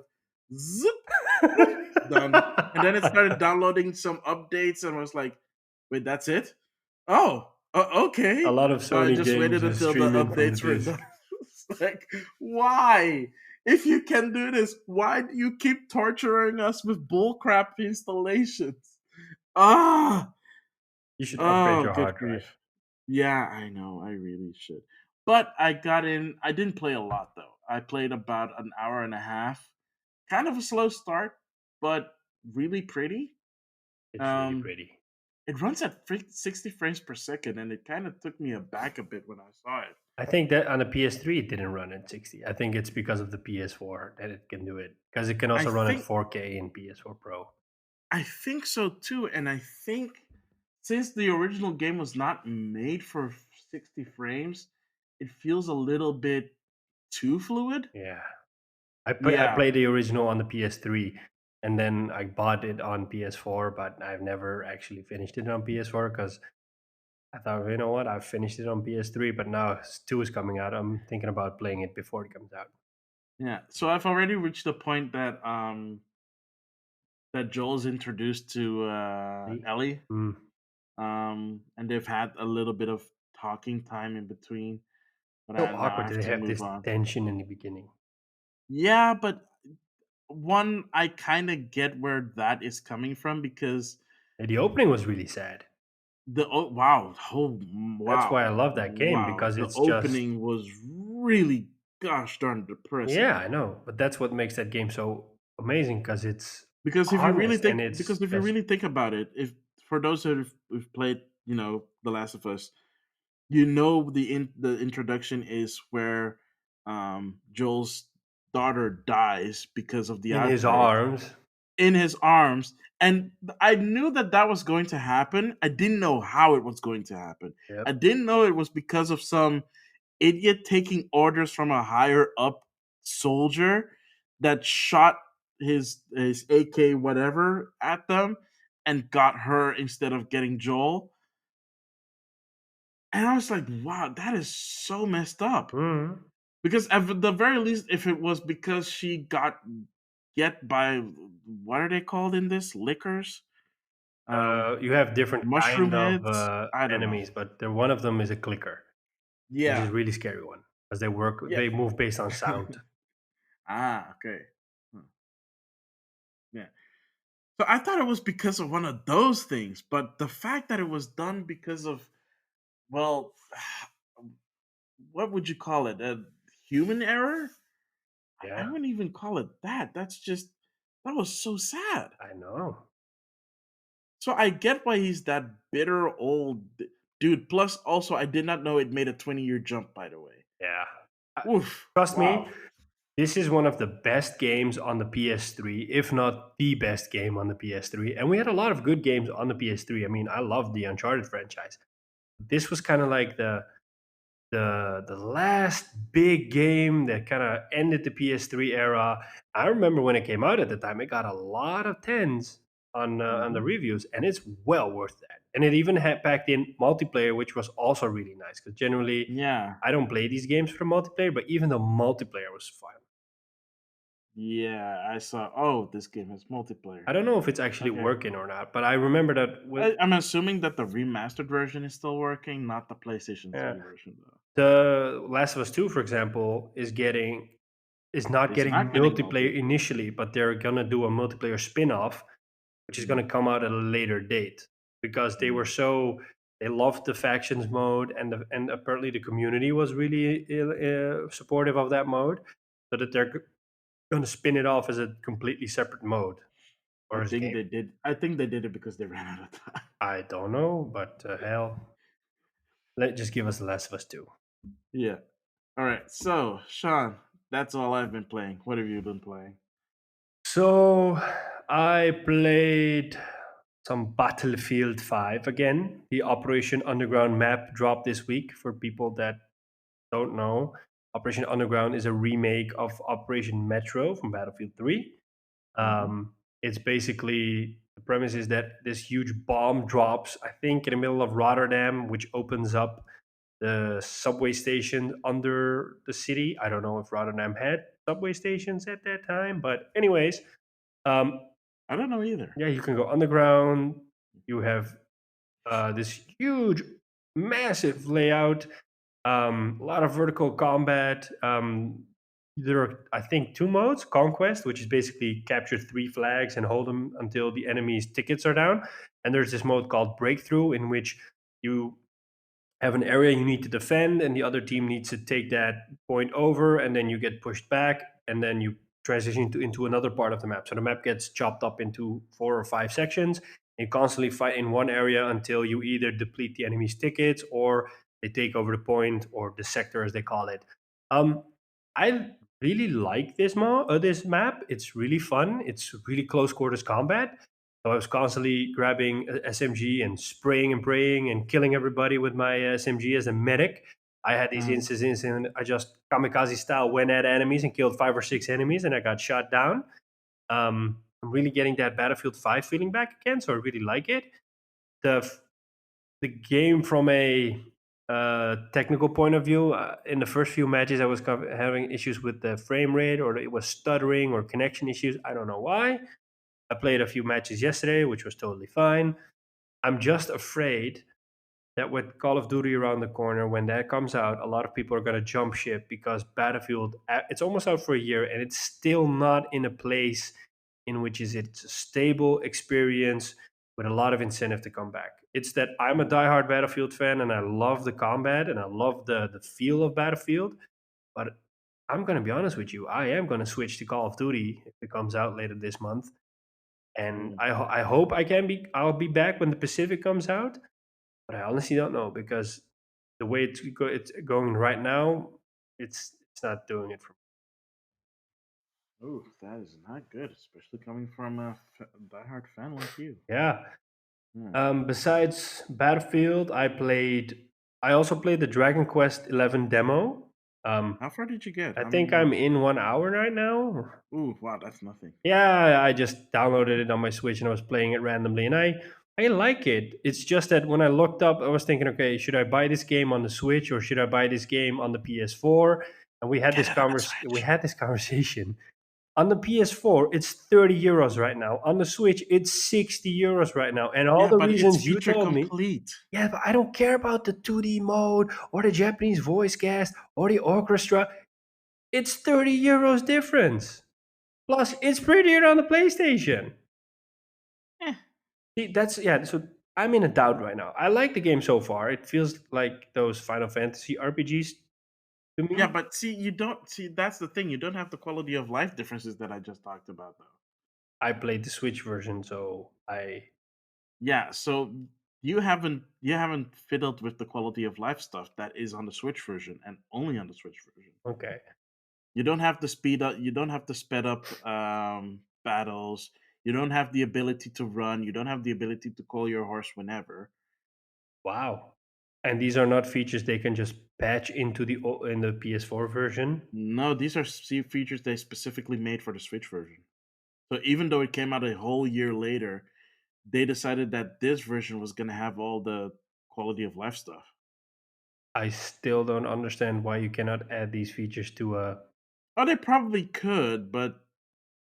zip, bloop, done. And then it started downloading some updates, and I was like, "Wait, that's it? Oh, A okay." lot of So I Sony just waited games until the streaming from the updates were disc. done. It's like, why? If you can do this, why do you keep torturing us with bullcrap installations? Ah, You should upgrade oh, your good hard drive. grief. Yeah, I know. I really should. But I got in. I didn't play a lot though. I played about an hour and a half. Kind of a slow start, but really pretty. It's really Um, pretty. it runs at 60 frames per second, and it kind of took me aback a bit when I saw it. I think that on the PS3 it didn't run at 60. I think it's because of the PS4 that it can do it. Because it can I also run at think 4K in PS4 Pro. I think so too, and I think since the original game was not made for 60 frames, it feels a little bit too fluid. Yeah. I Yeah, played the original on the PS3 and then I bought it on PS4, but I've never actually finished it on PS4 because I thought, you know what, I've finished it on PS3, but now 2 is coming out. I'm thinking about playing it before it comes out. yeah. So I've already reached the point that Joel's introduced to See? Ellie, Mm. and they've had a little bit of talking time in between, but So now I awkward have to to have move this on. tension in the beginning. Yeah, but one, I kind of get where that is coming from because And the opening was really sad. That's why I love that game wow, because the it's just opening was really gosh darn depressing. yeah, I know, but that's what makes that game so amazing because it's honest and it's Because if you just really think about it, if for those who've played, The Last of Us, the introduction is where Joel's daughter dies because of the in his outbreak arms. in his arms, and I knew that that was going to happen. I didn't know how it was going to happen. I Yep. didn't know it was because of some idiot taking orders from a higher up soldier that shot his AK whatever at them and got her instead of getting Joel. And I was like, wow, that is so messed up. Mhm. Because at the very least, if it was because she got get by what are they called in this? Liquors? You have different Mushroom kind of heads? I don't know. enemies, but one of them is a clicker, which is Yeah. a really scary one because Yeah. they move based on sound. Okay. Huh. Yeah. So I thought it was because of one of those things, but the fact that it was done because of, well, what would you call it? A human error? I Yeah, wouldn't even call it that. That was so sad. I know. So I get why he's that bitter old dude. Plus, also, I did not know it made a 20-year jump, by the way. Yeah. Uh, Oof! Trust me, Wow. this is one of the best games on the PS3, if not the best game on the PS3. And we had a lot of good games on the PS3. I mean, I love the Uncharted franchise. This was kind of like the last big game that kind of ended the PS3 era. I remember when it came out at the time, it got a lot of tens on the Hmm. reviews, and it's well worth that. And it even had packed in multiplayer, which was also really nice because generally Yeah. I don't play these games for the multiplayer, but even the multiplayer was fun. Yeah. I saw. Oh, this game has multiplayer. I don't know if it's actually Okay. working or not, but I remember that with I'm assuming that the remastered version is still working, not the PlayStation yeah, 3 version, though. the Last of Us 2, for example, is not It's getting not getting multiplayer multiplayer. initially, but they're gonna do a multiplayer spin-off, which is Mm, gonna come out at a later date because mm. they loved the factions mode and apparently the community was really supportive of that mode, so that they're gonna spin it off as a completely separate mode I or as a think game. they did. I think they did it because they ran out of time. I don't know, but hell, just give us The Last of Us 2. Yeah. All right. So, Sean, that's all I've been playing. What have you been playing? So I played some Battlefield 5 again. The Operation Underground map dropped this week for people that don't know. Operation Underground is a remake of Operation Metro from Battlefield 3. Hmm. It's basically the premise is that this huge bomb drops, I think, in the middle of Rotterdam, which opens up the subway station under the city. I don't know if Rotterdam had subway stations at that time, but anyways, um, I don't know either. yeah, you can go underground. You have this huge, massive layout, a lot of vertical combat. There are, I think, two modes: Conquest, which is basically capture three flags and hold them until the enemy's tickets are down, and there's this mode called Breakthrough, in which you have an area you need to defend and the other team needs to take that point over and then you get pushed back and then you transition into another part of the map, so the map gets chopped up into 4 or 5 sections. You constantly fight in one area until you either deplete the enemy's tickets or they take over the point or the sector as they call it. I really like this map. It's really fun. It's really close quarters combat. So I was constantly grabbing a SMG and spraying and praying and killing everybody with my SMG as a medic. I had these Hmm. instances and I just kamikaze style went at enemies and killed 5 or 6 enemies and I got shot down. I'm really getting that Battlefield 5 feeling back again, so I really like it. The the game from a technical point of view, in the first few matches, I was having issues with the frame rate, or it was stuttering, or connection issues. I don't know why. I played a few matches yesterday, which was totally fine. I'm just afraid that with Call of Duty around the corner, when that comes out, a lot of people are going to jump ship because Battlefield, it's almost out for a year and it's still not in a place in which it's a stable experience with a lot of incentive to come back. It's that I'm a diehard Battlefield fan and I love the combat and I love the feel of Battlefield, but I'm going to be honest with you, I am going to switch to Call of Duty if it comes out later this month, and Mm. I hope I'll be back when the Pacific comes out, but I honestly don't know because the way it's going right now, it's not doing it for me. Ooh, that is not good, especially coming from a diehard fan like you. Yeah. Hmm. Besides Battlefield, I also played the Dragon Quest 11 demo. Um, How far did you get? I How many think I'm hours? in 1 hour right now. Ooh, wow, that's nothing. Yeah, I just downloaded it on my Switch and I was playing it randomly, and I like it. It's just that when I looked up, I was thinking, okay, should I buy this game on the Switch or should I buy this game on the PS4? And Get it on the we Switch. had this conversation. On the PS4, it's 30 euros right now. On the Switch, it's 60 euros right now. And all Yeah, the but it's reasons you feature told me, complete. yeah, but I don't care about the 2D mode or the Japanese voice cast or the orchestra. It's 30 euros difference. Plus, it's prettier on the PlayStation. Eh. See, that's yeah. So I'm in a doubt right now. I like the game so far. It feels like those Final Fantasy RPGs to Yeah, me. but see, you don't see. That's the thing. You don't have the quality of life differences that I just talked about, though. I played the Switch version, so I Yeah. So you haven't fiddled with the quality of life stuff that is on the Switch version and only on the Switch version. Okay. You don't have to speed up. You don't have to sped up battles. You don't have the ability to run. You don't have the ability to call your horse whenever. Wow. And these are not features they can just patch into in the PS4 version. No, these are features they specifically made for the Switch version. So even though it came out a whole year later, they decided that this version was going to have all the quality of life stuff. I still don't understand why you cannot add these features to a. Oh, they probably could, but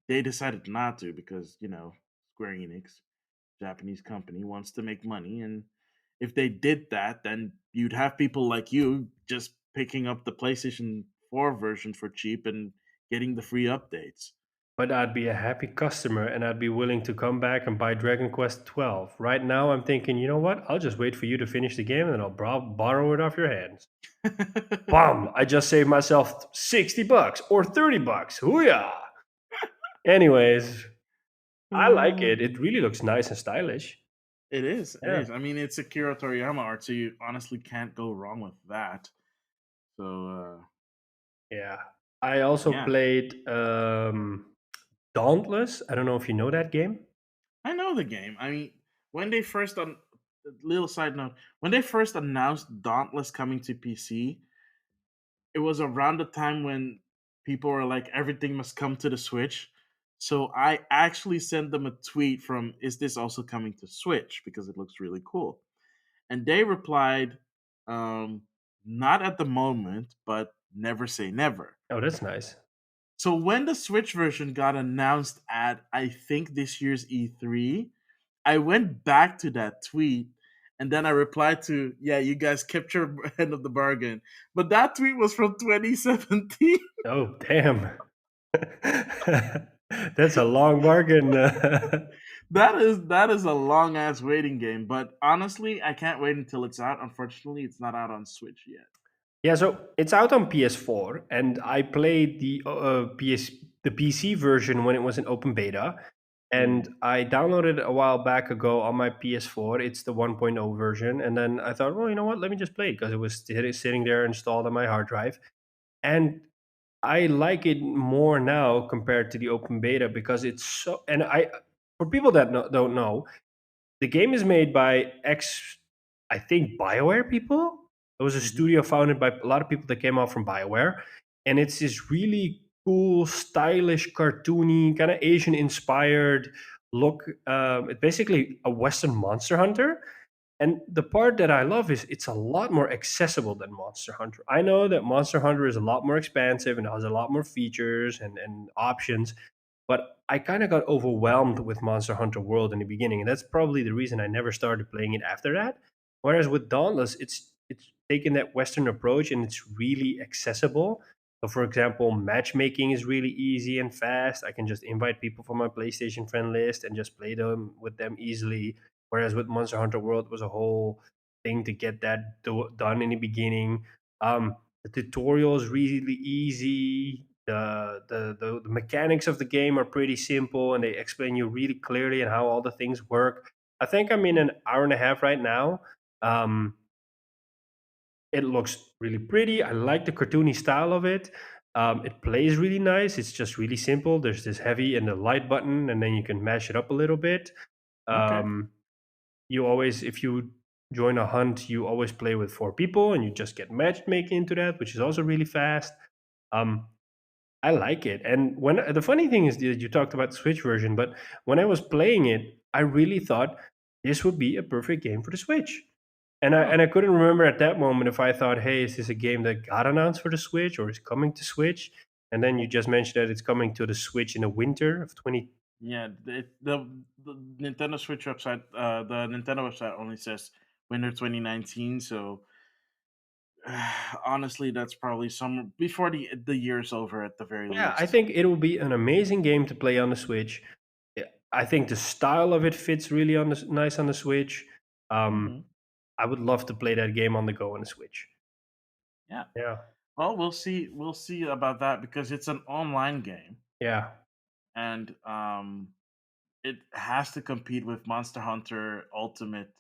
they decided not to because Square Enix, Japanese company, wants to make money, and if they did that, then you'd have people like you just picking up the PlayStation 4 version for cheap and getting the free updates. But I'd be a happy customer and I'd be willing to come back and buy Dragon Quest 12. Right now, I'm thinking, you know what? I'll just wait for you to finish the game and then I'll borrow it off your hands. Bum! I just saved myself 60 bucks or 30 bucks. Hooyah! Anyways, I like Uh, it. It really looks nice and stylish. it is. It Yeah. is. I mean, it's Akira Toriyama art, so you honestly can't go wrong with that. So, Yeah. I also yeah, played Dauntless. I don't know if you know that game. I know the game. I mean, when they first on little side note, when they first announced Dauntless coming to PC, it was around the time when people were like, everything must come to the Switch. So I actually sent them a tweet from, "Is this also coming to Switch? Because it looks really cool." And they replied, um, "Not at the moment, but never say never." Oh, that's nice. So when the Switch version got announced at, I think, this year's E3, I went back to that tweet and then I replied to, "Yeah, you guys kept your end of the bargain." But that tweet was from 2017. Oh, damn. That's a long bargain. That is a long ass waiting game. But honestly, I can't wait until it's out. Unfortunately, it's not out on Switch yet. Yeah, so it's out on PS4, and I played the PC version when it was in open beta, and Mm, I downloaded it a while back ago on my PS4. It's the 1.0 version, and then I thought, well, you know what? Let me just play it because it was sitting there installed on my hard drive, and I like it more now compared to the open beta because it's so. And I, for people that don't know, the game is made by I think, BioWare people. It was a mhm. studio founded by a lot of people that came out from BioWare, and it's this really cool, stylish, cartoony, kind of Asian inspired look. It's basically a Western Monster Hunter. And the part that I love is it's a lot more accessible than Monster Hunter. I know that Monster Hunter is a lot more expansive and has a lot more features and options, but I kind of got overwhelmed with Monster Hunter World in the beginning, and that's probably the reason I never started playing it after that. Whereas with Dauntless, it's taken that Western approach and it's really accessible. So, for example, matchmaking is really easy and fast. I can just invite people from my PlayStation friend list and just play them with them easily. Whereas with Monster Hunter World, was a whole thing to get that done in the beginning. The tutorial is really easy. The mechanics of the game are pretty simple, and they explain you really clearly and how all the things work. I think I'm in an hour and a half right now. Um, it looks really pretty. I like the cartoony style of it. It plays really nice. It's just really simple. There's this heavy and the light button, and then you can mash it up a little bit. Okay. Um, you always, if you join a hunt, you always play with four people, and you just get matchmaking into that, which is also really fast. Um, I like it. And when the funny thing is that you talked about the Switch version, but when I was playing it, I really thought this would be a perfect game for the Switch. Oh, And I couldn't remember at that moment if I thought, hey, is this a game that got announced for the Switch or is coming to Switch? And then you just mentioned that it's coming to the Switch in the winter of 20. yeah. The Nintendo Switch website, the Nintendo website only says winter 2019. So honestly, that's probably some before the year's over at the very Yeah, I least. think it will be an amazing game to play on the Switch. Yeah, I think the style of it fits really nice on the Switch. Um, Hmm. I would love to play that game on the go on the Switch. Yeah. Yeah, Well, we'll see. We'll see about that because it's an online game, yeah. and it has to compete with Monster Hunter Ultimate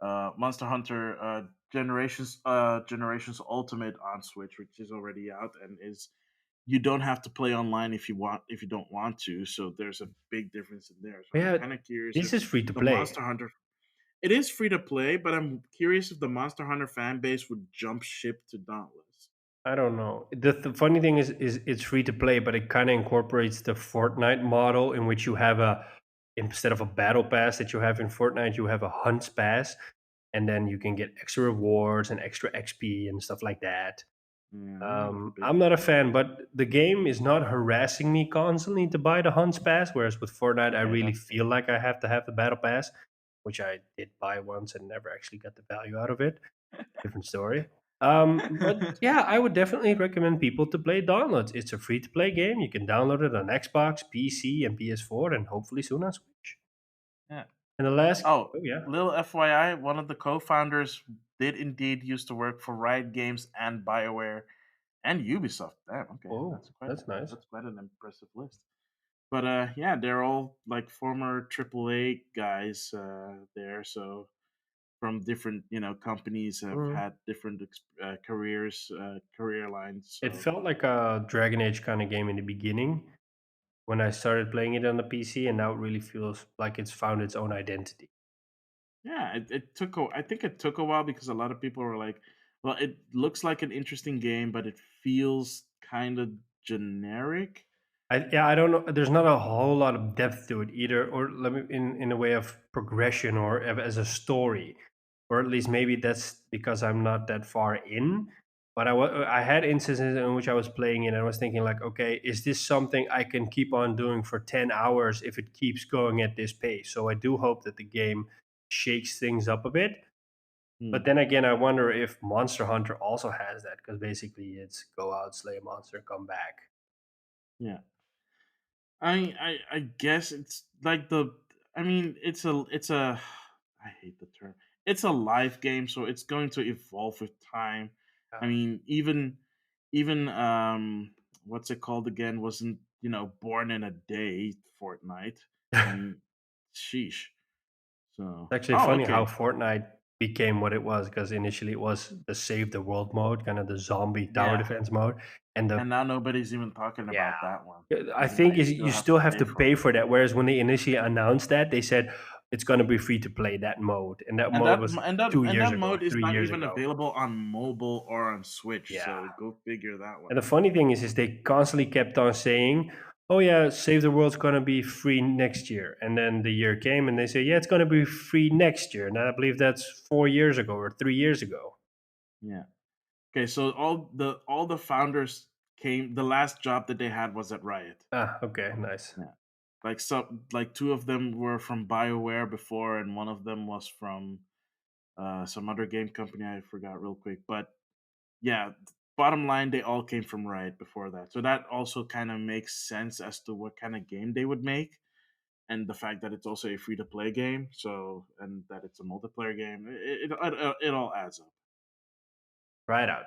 Monster Hunter Generations Ultimate on Switch, which is already out and is you don't have to play online if you don't want to. So there's a big difference in there. So I'm Yeah, kind of curious this if is free to the play. Monster Hunter it is free to play, but I'm curious if the Monster Hunter fan base would jump ship to Dauntless. I don't know. The funny thing is it's free to play, but it kind of incorporates the Fortnite model in which you have a instead of a battle pass that you have in Fortnite, you have a hunts pass, and then you can get extra rewards and extra XP and stuff like that. Yeah, I'm not a big I'm not a fan of fan, that. but the game is not harassing me constantly to buy the hunts pass. Whereas with Fortnite, I Okay, really that's good. feel like I have to have the battle pass, which I did buy once and never actually got the value out of it. Different story. But yeah, I would definitely recommend people to play Downloads. It's a free to play game. You can download it on Xbox, PC, and PS4, and hopefully soon on Switch. Yeah. And the last, Oh, oh yeah, little FYI, one of the co-founders did indeed used to work for Riot Games and BioWare and Ubisoft. Damn, okay, oh, that's nice. that's quite an impressive list. But yeah, they're all like former AAA guys there, so from different companies have Mm. had different careers, career lines. It So felt like a Dragon Age kind of game in the beginning when I started playing it on the PC, and now it really feels like it's found its own identity. yeah, it took I think it took a while because a lot of people were like, well, it looks like an interesting game, but it feels kind of generic. I don't know. There's not a whole lot of depth to it either, or let me in a way of progression or as a story, or at least maybe that's because I'm not that far in. But I had instances in which I was playing it and I was thinking like, okay, is this something I can keep on doing for 10 hours if it keeps going at this pace? So I do hope that the game shakes things up a bit. But Hmm, then again, I wonder if Monster Hunter also has that because basically it's go out, slay a monster, come back. yeah. I guess it's like I mean it's a I hate the term. It's a live game, so it's going to evolve with time. I mean, even what's it called again? Wasn't born in a day? Fortnite. I Yeah. mean, sheesh. So It's actually oh funny how okay Fortnite became what it was because initially it was the save the world mode, kind of the zombie tower yeah, defense mode, and the and now nobody's even talking yeah. about that one. I Even though think you is still you have to still have pay to for pay it. for that. Whereas when they initially announced that, they said it's going to be free to play that mode, and that And mode was two and years that ago or mode is 3 not years even ago. available on mobile or on Switch. Yeah. So go figure that one And the out. funny thing is they constantly kept on saying, "Oh yeah, Save the World's gonna be free next year." And then the year came, and they say, "Yeah, it's gonna be free next year." And I believe that's 4 years ago or 3 years ago. Yeah. Okay. So all the founders came. The last job that they had was at Riot. Ah, okay, nice. Yeah. Like two of them were from BioWare before, and one of them was from some other game company. I forgot real quick, but yeah. Bottom line, they all came from Riot before that. So that also kind of makes sense as to what kind of game they would make. And the fact that it's also a free to play game, so and that it's a multiplayer game, it all adds up. Right out.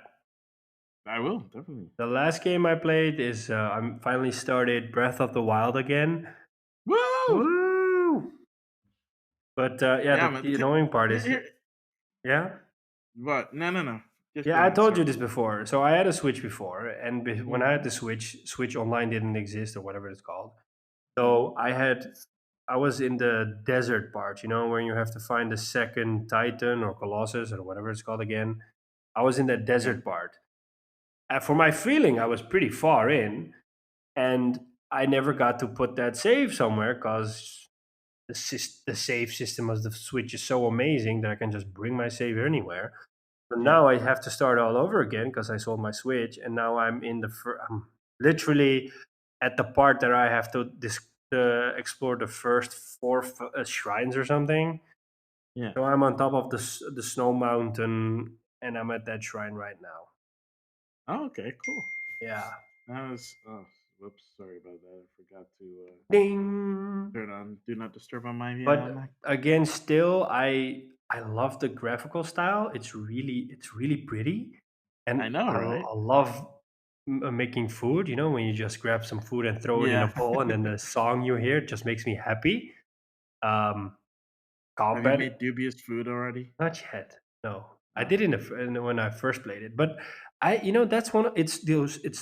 I will definitely. The last game I played is I'm finally started Breath of the Wild again. Woo! Woo! But yeah, Yeah, man. the annoying part is Here, yeah. what? No, no, no. Just go Yeah, I ahead. told you Sorry. this before. So I had a Switch before, and when I Hmm. had the Switch, Switch Online didn't exist or whatever it's called. Hmm. So I was in the desert part, where you have to find the second Titan or Colossus or whatever it's called again. I was in that Yeah, desert part. For my feeling, I was pretty far in, and I never got to put that save somewhere because the save system of the Switch is so amazing that I can just bring my save anywhere. So yeah, now I have to start all over again because I sold my Switch, and now I'm in I'm literally at the part that I have to explore the first four shrines or something. yeah. So I'm on top of the snow mountain, and I'm at that shrine right now. Oh, okay, cool. Yeah. That was. Oh, whoops. Sorry about that. I forgot to Ding. turn on Do Not Disturb on my But Mac. again, still, I love the graphical style. It's really pretty, I and know, right? I love making food. When you just grab some food and throw it in a Yeah. bowl, and then the song you hear just makes me happy. Um, Have you combat. made dubious food already? Not yet. No, I No. did when I first played it, but that's one. It's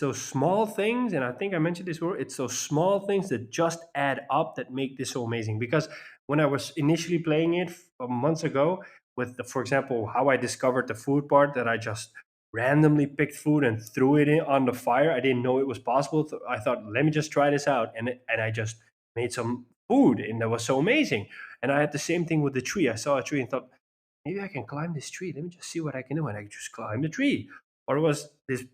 those small things, and I think I mentioned this before. It's those small things that just add up that make this so amazing. Because when I was initially playing it months ago, with for example, how I discovered the food part, that I just randomly picked food and threw it in on the fire. I didn't know it was possible. So I thought, let me just try this out, and I just made some food, and that was so amazing. And I had the same thing with the tree. I saw a tree and thought, maybe I can climb this tree. Let me just see what I can do. And I just climb the tree. Or it was this,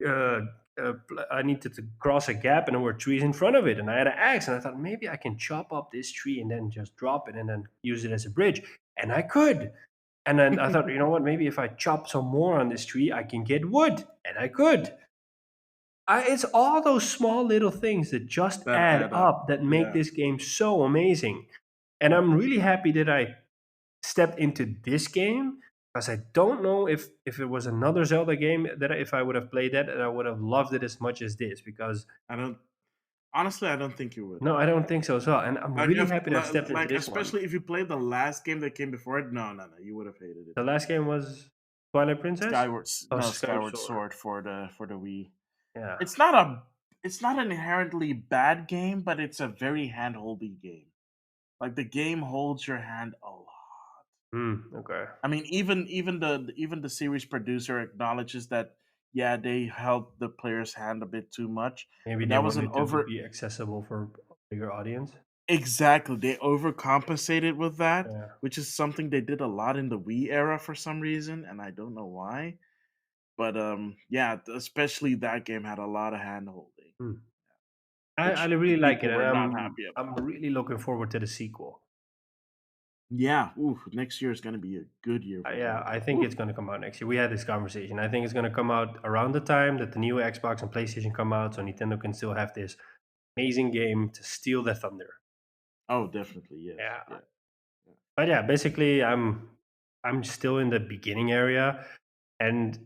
I needed to cross a gap and there were trees in front of it. And I had an axe and I thought, maybe I can chop up this tree and then just drop it and then use it as a bridge. And I could. And then I thought, you know what? Maybe if I chop some more on this tree, I can get wood. And I could. It's all those small little things that just That add add up. up that make Yeah. this game so amazing. And I'm really happy that I stepped into this game because I don't know if it was another Zelda game that if I would have played that, and I would have loved it as much as this. Because I don't honestly I don't think you would. no, I don't think so as well. And I'm Like really if happy that I stepped into like this one. especially if you played the last game that came before it, no, you would have hated it. The last game was Twilight Princess. Oh, Skyward Skyward Sword. Sword for the Wii. Yeah. It's not a it's not an inherently bad game, but it's a very handholdy game. Like the game holds your hand a lot. Okay. I mean, even the series producer acknowledges that yeah, they held the player's hand a bit too much, Maybe but they that was an wanted to over be accessible for a bigger audience. exactly they overcompensated with that, Yeah. which is something they did a lot in the Wii era for some reason, and I don't know why. But yeah, especially that game had a lot of hand holding, Hmm. I which really like it, people and were not happy I'm about. really looking forward to the sequel. Yeah, ooh, next year is going to be a good year for Yeah, Zelda. I think Ooh. it's going to come out next year. We had this conversation. I think it's going to come out around the time that the new Xbox and PlayStation come out, so Nintendo can still have this amazing game to steal the thunder. Oh, definitely, yes, Yeah, yeah, yeah. but yeah, basically, I'm still in the beginning area, and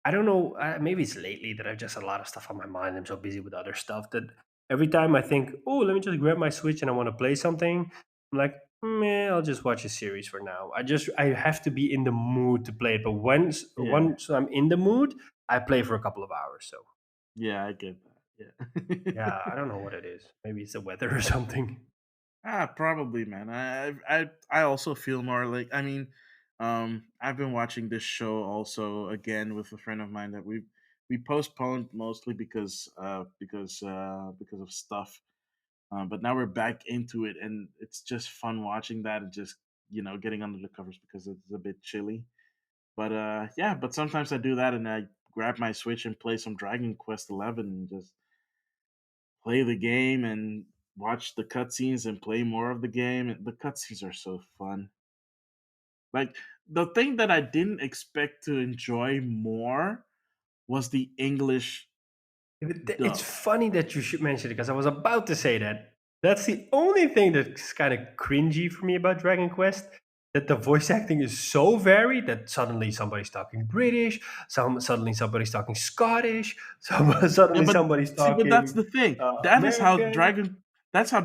I don't know. Maybe it's lately that I've just a lot of stuff on my mind. I'm so busy with other stuff that every time I think, oh, let me just grab my Switch and I want to play something, I'm like, man, I'll just watch a series for now. I have to be in the mood to play it. But Yeah. once I'm in the mood, I play for a couple of hours. So Yeah, I get that. yeah, Yeah. I don't know what it is. Maybe it's the weather or something. Probably, man. I also feel more like I mean, I've been watching this show also again with a friend of mine that we postponed mostly because of stuff. But now we're back into it, and it's just fun watching that and just getting under the covers because it's a bit chilly. But yeah, but sometimes I do that and I grab my Switch and play some Dragon Quest 11 and just play the game and watch the cutscenes and play more of the game. The cutscenes are so fun. Like the thing that I didn't expect to enjoy more was the English It's dub. funny that you should mention it because I was about to say that. That's the only thing that's kind of cringy for me about Dragon Quest. That the voice acting is so varied that suddenly somebody's talking British, suddenly somebody's talking Scottish, Yeah, suddenly but somebody's see, but that's talking the thing. That is how American.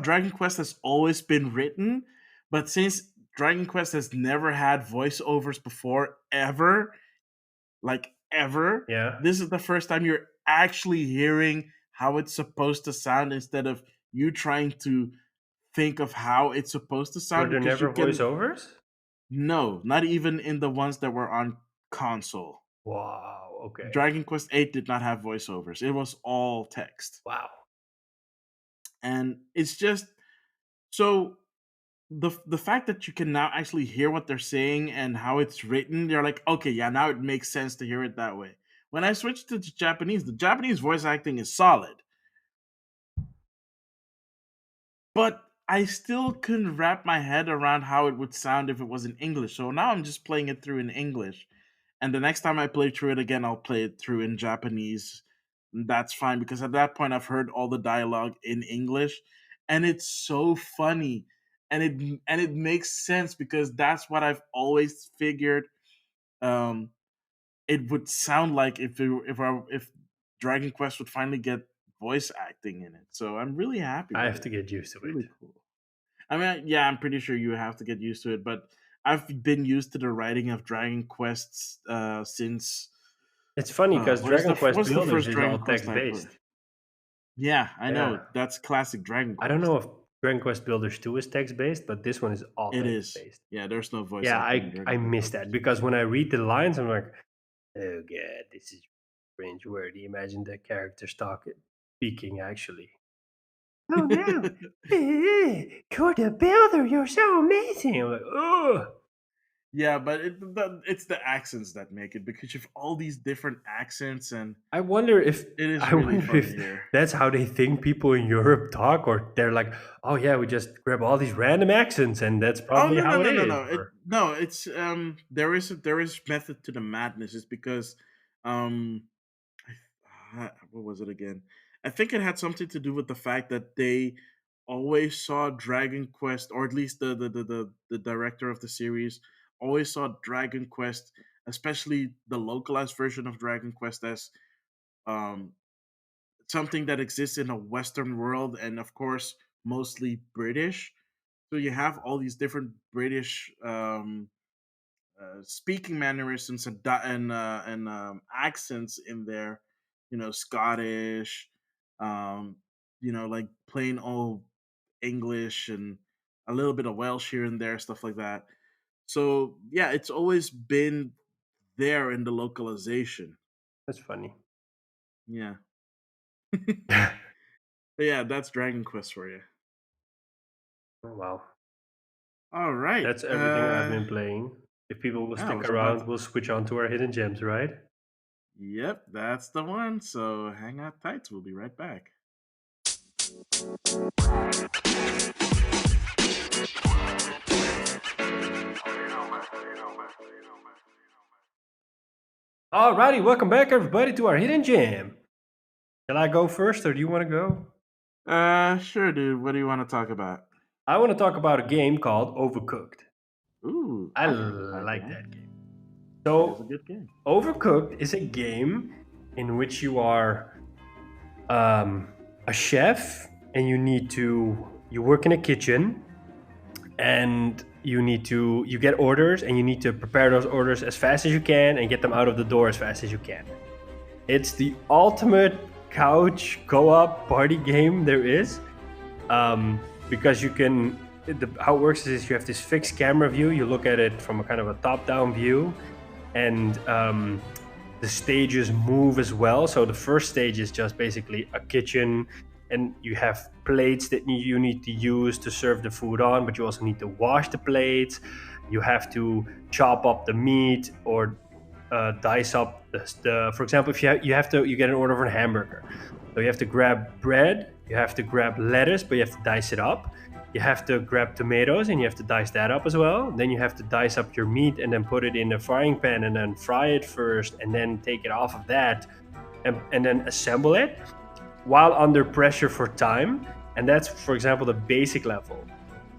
Dragon Quest has always been written. But since Dragon Quest has never had voiceovers before, ever, like ever, Yeah, this is the first time you're actually hearing how it's supposed to sound instead of you trying to think of how it's supposed to were sound there because you never can voiceovers? no, not even in the ones that were on console. Wow. Okay. Dragon Quest 8 did not have voiceovers. It was all text. Wow. And it's just so the fact that you can now actually hear what they're saying and how it's written, you're like, okay, yeah, now it makes sense to hear it that way. When I switched to Japanese, the Japanese voice acting is solid, but I still couldn't wrap my head around how it would sound if it was in English. So now I'm just playing it through in English. And the next time I play through it again, I'll play it through in Japanese. That's fine because at that point I've heard all the dialogue in English and it's so funny and it makes sense because that's what I've always figured um it would sound like if Dragon Quest would finally get voice acting in it. So I'm really happy I with have it. to get used It's to it. really cool. I mean, yeah, I'm pretty sure you have to get used to it, but I've been used to the writing of Dragon Quests since It's funny because Dragon Quest what's the Builders first is all Dragon Quest text I played? based. Yeah, I Yeah. know that's classic Dragon I don't know Quest. if Dragon Quest Builders 2 is text based, but this one is all It text is. based. Yeah, there's no voice Yeah, acting in I Dragon Quest miss that Builders. because when I read the lines, I'm like, oh god, this is cringe worthy. Imagine the characters talking, speaking actually. Oh no, you're the builder. You're so amazing. I'm like, oh. Yeah, but it's the accents that make it because you have all these different accents, and I wonder if it is I really wonder fun to if hear. that's how they think people in Europe talk, or they're like, oh yeah, we just grab all these random accents, and that's Oh probably no no how it no no is. no! Or It's there is method to the madness. It's because um what was it again? I think it had something to do with the fact that they always saw Dragon Quest, or at least the director of the series always saw Dragon Quest, especially the localized version of Dragon Quest, as um, something that exists in a Western world, and of course mostly British. So you have all these different British speaking mannerisms and accents in there. You know, Scottish, um, like plain old English and a little bit of Welsh here and there, stuff like that. So yeah, it's always been there in the localization. that's funny. Yeah, but yeah, that's Dragon Quest for you. Oh, wow. All right. That's everything I've been playing. If people will I stick was about around, to. we'll switch on to our hidden gems, right? Yep, that's the one. So hang out tight. We'll be right back. Alrighty, welcome back, everybody, to our hidden gem. Shall I go first, or do you want to go? Sure, dude. What do you want to talk about? I want to talk about a game called Overcooked. Ooh, I I've heard of that like game. that game. It is a So, good game. Overcooked is a game in which you are a chef and you work in a kitchen, and you get orders, and you need to prepare those orders as fast as you can and get them out of the door as fast as you can. It's the ultimate couch co-op party game there is, because how it works is you have this fixed camera view. You look at it from a kind of a top-down view, and the stages move as well. So the first stage is just basically a kitchen, and you have plates that you need to use to serve the food on, but you also need to wash the plates. You have to chop up the meat, or dice up for example, if you get an order for a hamburger, so you have to grab bread, you have to grab lettuce, but you have to dice it up. You have to grab tomatoes, and you have to dice that up as well. Then you have to dice up your meat and then put it in a frying pan and then fry it first, and then take it off of that, and then assemble it while under pressure for time. And that's, for example, the basic level.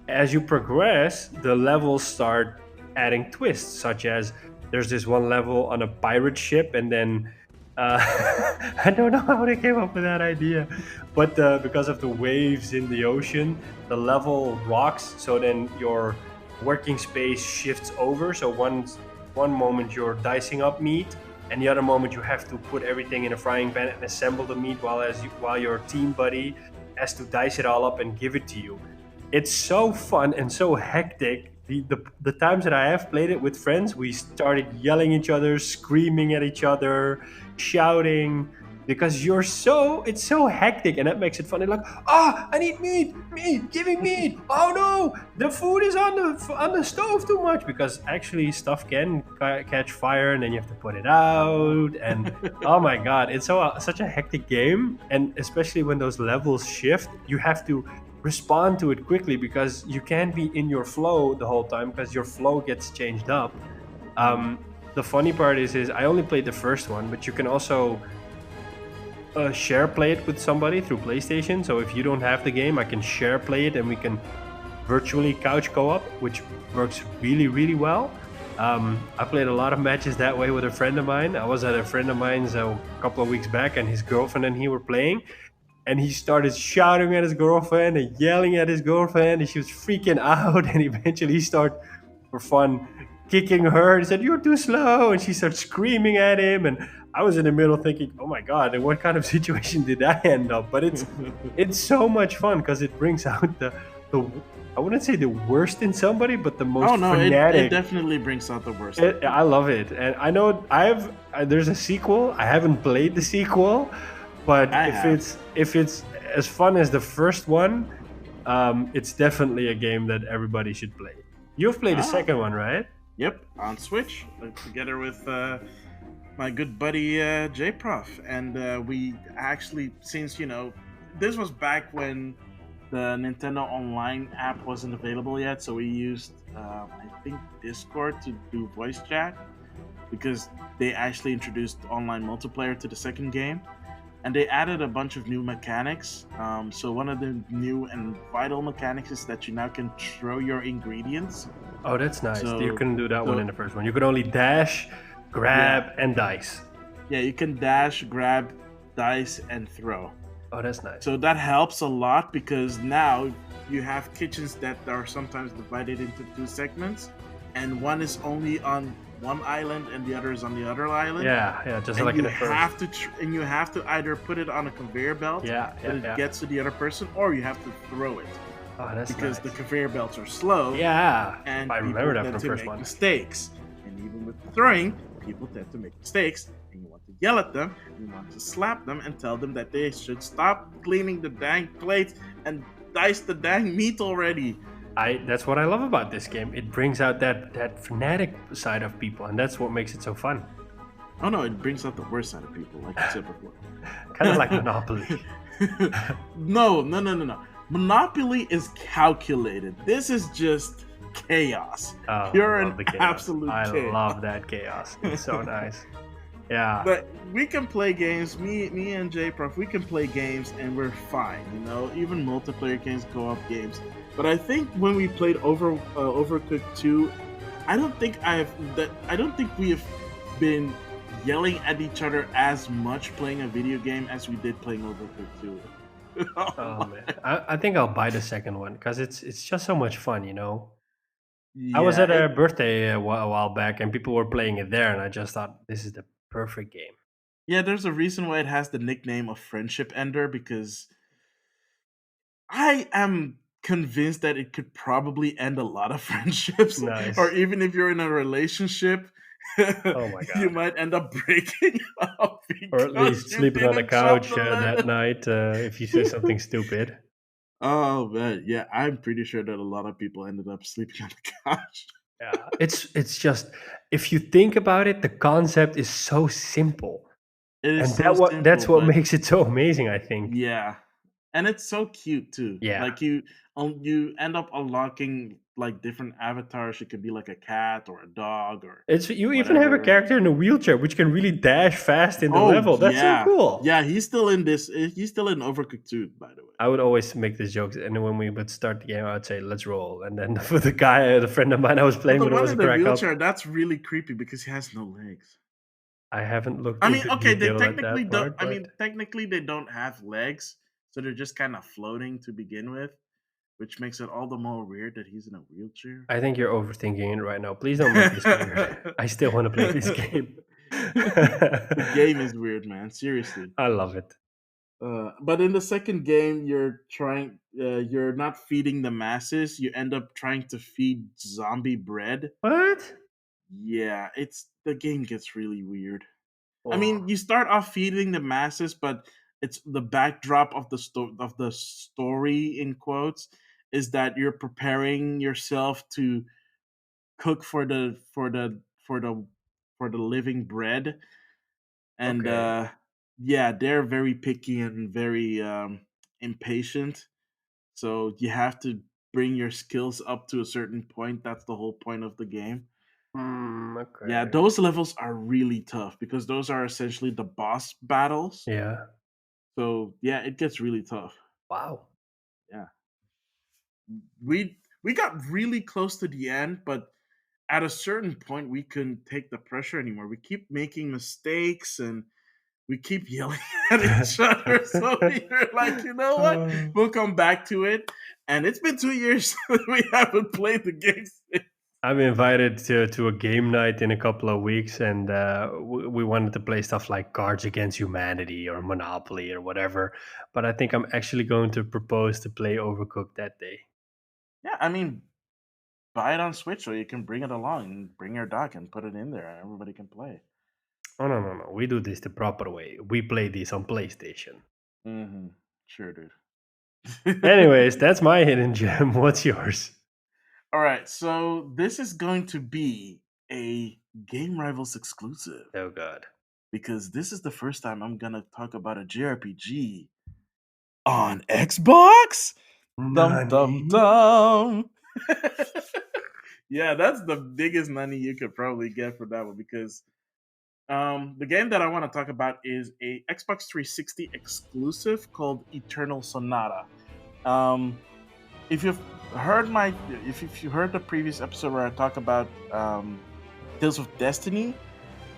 As you progress, the levels start adding twists, such as there's this one level on a pirate ship, and then I don't know how they came up with that idea, but because of the waves in the ocean, the level rocks. So then your working space shifts over. So one moment you're dicing up meat, and the other moment you have to put everything in a frying pan and assemble the meat while your team buddy has to dice it all up and give it to you. It's so fun and so hectic. The times that I have played it with friends, we started yelling at each other, screaming at each other, shouting, because it's so hectic, and that makes it funny. Like, I need meat, giving meat. Oh no, the food is on the stove too much, because actually stuff can catch fire, and then you have to put it out. And oh my god, it's such a hectic game, and especially when those levels shift, you have to respond to it quickly, because you can't be in your flow the whole time, because your flow gets changed up. Mm. The funny part is I only played the first one, but you can also share play it with somebody through PlayStation. So if you don't have the game, I can share play it, and we can virtually couch co-op, which works really, really well. I played a lot of matches that way with a friend of mine. I was at a friend of mine's a couple of weeks back, and his girlfriend and he were playing, and he started shouting at his girlfriend and yelling at his girlfriend, and she was freaking out. And eventually, he started for fun kicking her. He said, "You're too slow," and she started screaming at him. And I was in the middle thinking, "Oh my god! And what kind of situation did I end up?" But it's so much fun because it brings out the I wouldn't say the worst in somebody, but the Oh most no, it fanatic. definitely brings out the worst in I people. love it, and I know there's a sequel. I haven't played the sequel, but I have. if it's as fun as the first one, it's definitely a game that everybody should play. You've played the Ah, second one, right? yep, on Switch, together with my good buddy J-Prof. And we actually, since, this was back when the Nintendo Online app wasn't available yet, so we used, I think, Discord to do voice chat because they actually introduced online multiplayer to the second game. And they added a bunch of new mechanics. So one of the new and vital mechanics is that you now can throw your ingredients. Oh, that's nice. You So, couldn't do that one so in the first one. You could only dash, grab, yeah, and dice. yeah, you can dash, grab, dice, and throw. Oh, that's nice. So that helps a lot because now you have kitchens that are sometimes divided into two segments, and one is only on one island and the other is on the other island. Yeah, yeah, just And like in you the first. have to and you have to either put it on a conveyor belt Yeah, that yeah, it yeah. gets to the other person, or you have to throw it Oh, that's because the nice. conveyor belts are slow Yeah, and I people remember that tend from to first make one. mistakes. And even with throwing, people tend to make mistakes, and you want to yell at them, you want to slap them and tell them that they should stop cleaning the dang plates and dice the dang meat already. I That's what I love about this game. It brings out that fanatic side of people, and that's what makes it so fun. Oh no, it brings out the worst side of people, like you said before. Kind of like Monopoly. No, no, no, no, no. Monopoly is calculated. This is just chaos. Oh, I Pure love and the chaos. absolute I chaos. love that chaos. It's so nice. Yeah. But we can play games. Me and J Prof, we can play games and we're fine. Even multiplayer games, co-op games. But I think when we played Overcooked 2, I don't think we have been yelling at each other as much playing a video game as we did playing Overcooked 2. Oh Oh my. man, I think I'll buy the second one because it's just so much fun, you know. I was Yeah, at a birthday a while back, and people were playing it there, and I just thought this is the perfect game. there's a reason why it has the nickname of Friendship Ender because I am convinced that it could probably end a lot of friendships, or Nice. even if you're in a relationship, Oh my you god. might end up breaking up Or at because least you sleeping on the didn't drop couch the that letter. night if you say something stupid. Oh man, yeah, I'm pretty sure that a lot of people ended up sleeping on the couch. Yeah, it's just if you think about it, the concept is so simple, It is and so that's simple, what but makes it so amazing. I think. yeah, and it's so cute too. Yeah, Like you end up unlocking like different avatars. It could be like a cat or a dog or it's you even have a whatever. character in a wheelchair which can really dash fast in the Oh level. That's so yeah, cool. yeah. He's still in this. He's still in Overcooked 2, by the way. I would always make these jokes, and then when we would start the game, I would say, "Let's roll." And then for the guy, the friend of mine I was But playing the with, one was a in the crack up. wheelchair, that's really creepy because he has no legs. I haven't looked I mean, into okay, they detail at technically that don't. part, I but mean, technically they don't have legs, so they're just kind of floating to begin with, which makes it all the more weird that he's in a wheelchair. I think you're overthinking it right now. Please don't make this weird. I still want to play this game. The game is weird, man. Seriously. I love it. But in the second game, you're not feeding the masses. You end up trying to feed zombie bread. What? Yeah, it's the game gets really weird. I Oh, mean, you start off feeding the masses, but it's the backdrop of the story in quotes is that you're preparing yourself to cook for the living bread, and okay. yeah, they're very picky and very impatient. So you have to bring your skills up to a certain point. That's the whole point of the game. Yeah, Okay. those levels are really tough because those are essentially the boss battles. Yeah. So yeah, it gets really tough. Wow. Yeah, we got really close to the end, but at a certain point, we couldn't take the pressure anymore. We keep making mistakes, and we keep yelling at each other. So we're like, you know what? Uh, We'll come back to it. And it's been 2 years we haven't played the game since. I'm invited to a game night in a couple of weeks, and we wanted to play stuff like Cards Against Humanity or Monopoly or whatever. But I think I'm actually going to propose to play Overcooked that day. Yeah, I mean, buy it on Switch so you can bring it along and bring your dock and put it in there and everybody can play. Oh no, no, no! We do this the proper way. We play this on PlayStation. Mm-hmm. Sure, dude. Anyways, that's my hidden gem. What's yours? All right, so this is going to be a Game Rivals exclusive Oh god. because this is the first time I'm gonna talk about a JRPG on Xbox. Dum Nani? dum dum. Yeah, that's the biggest money you could probably get for that one because the game that I want to talk about is a Xbox 360 exclusive called Eternal Sonata. Um, if you've heard my if you heard the previous episode where I talk about Tales of Destiny,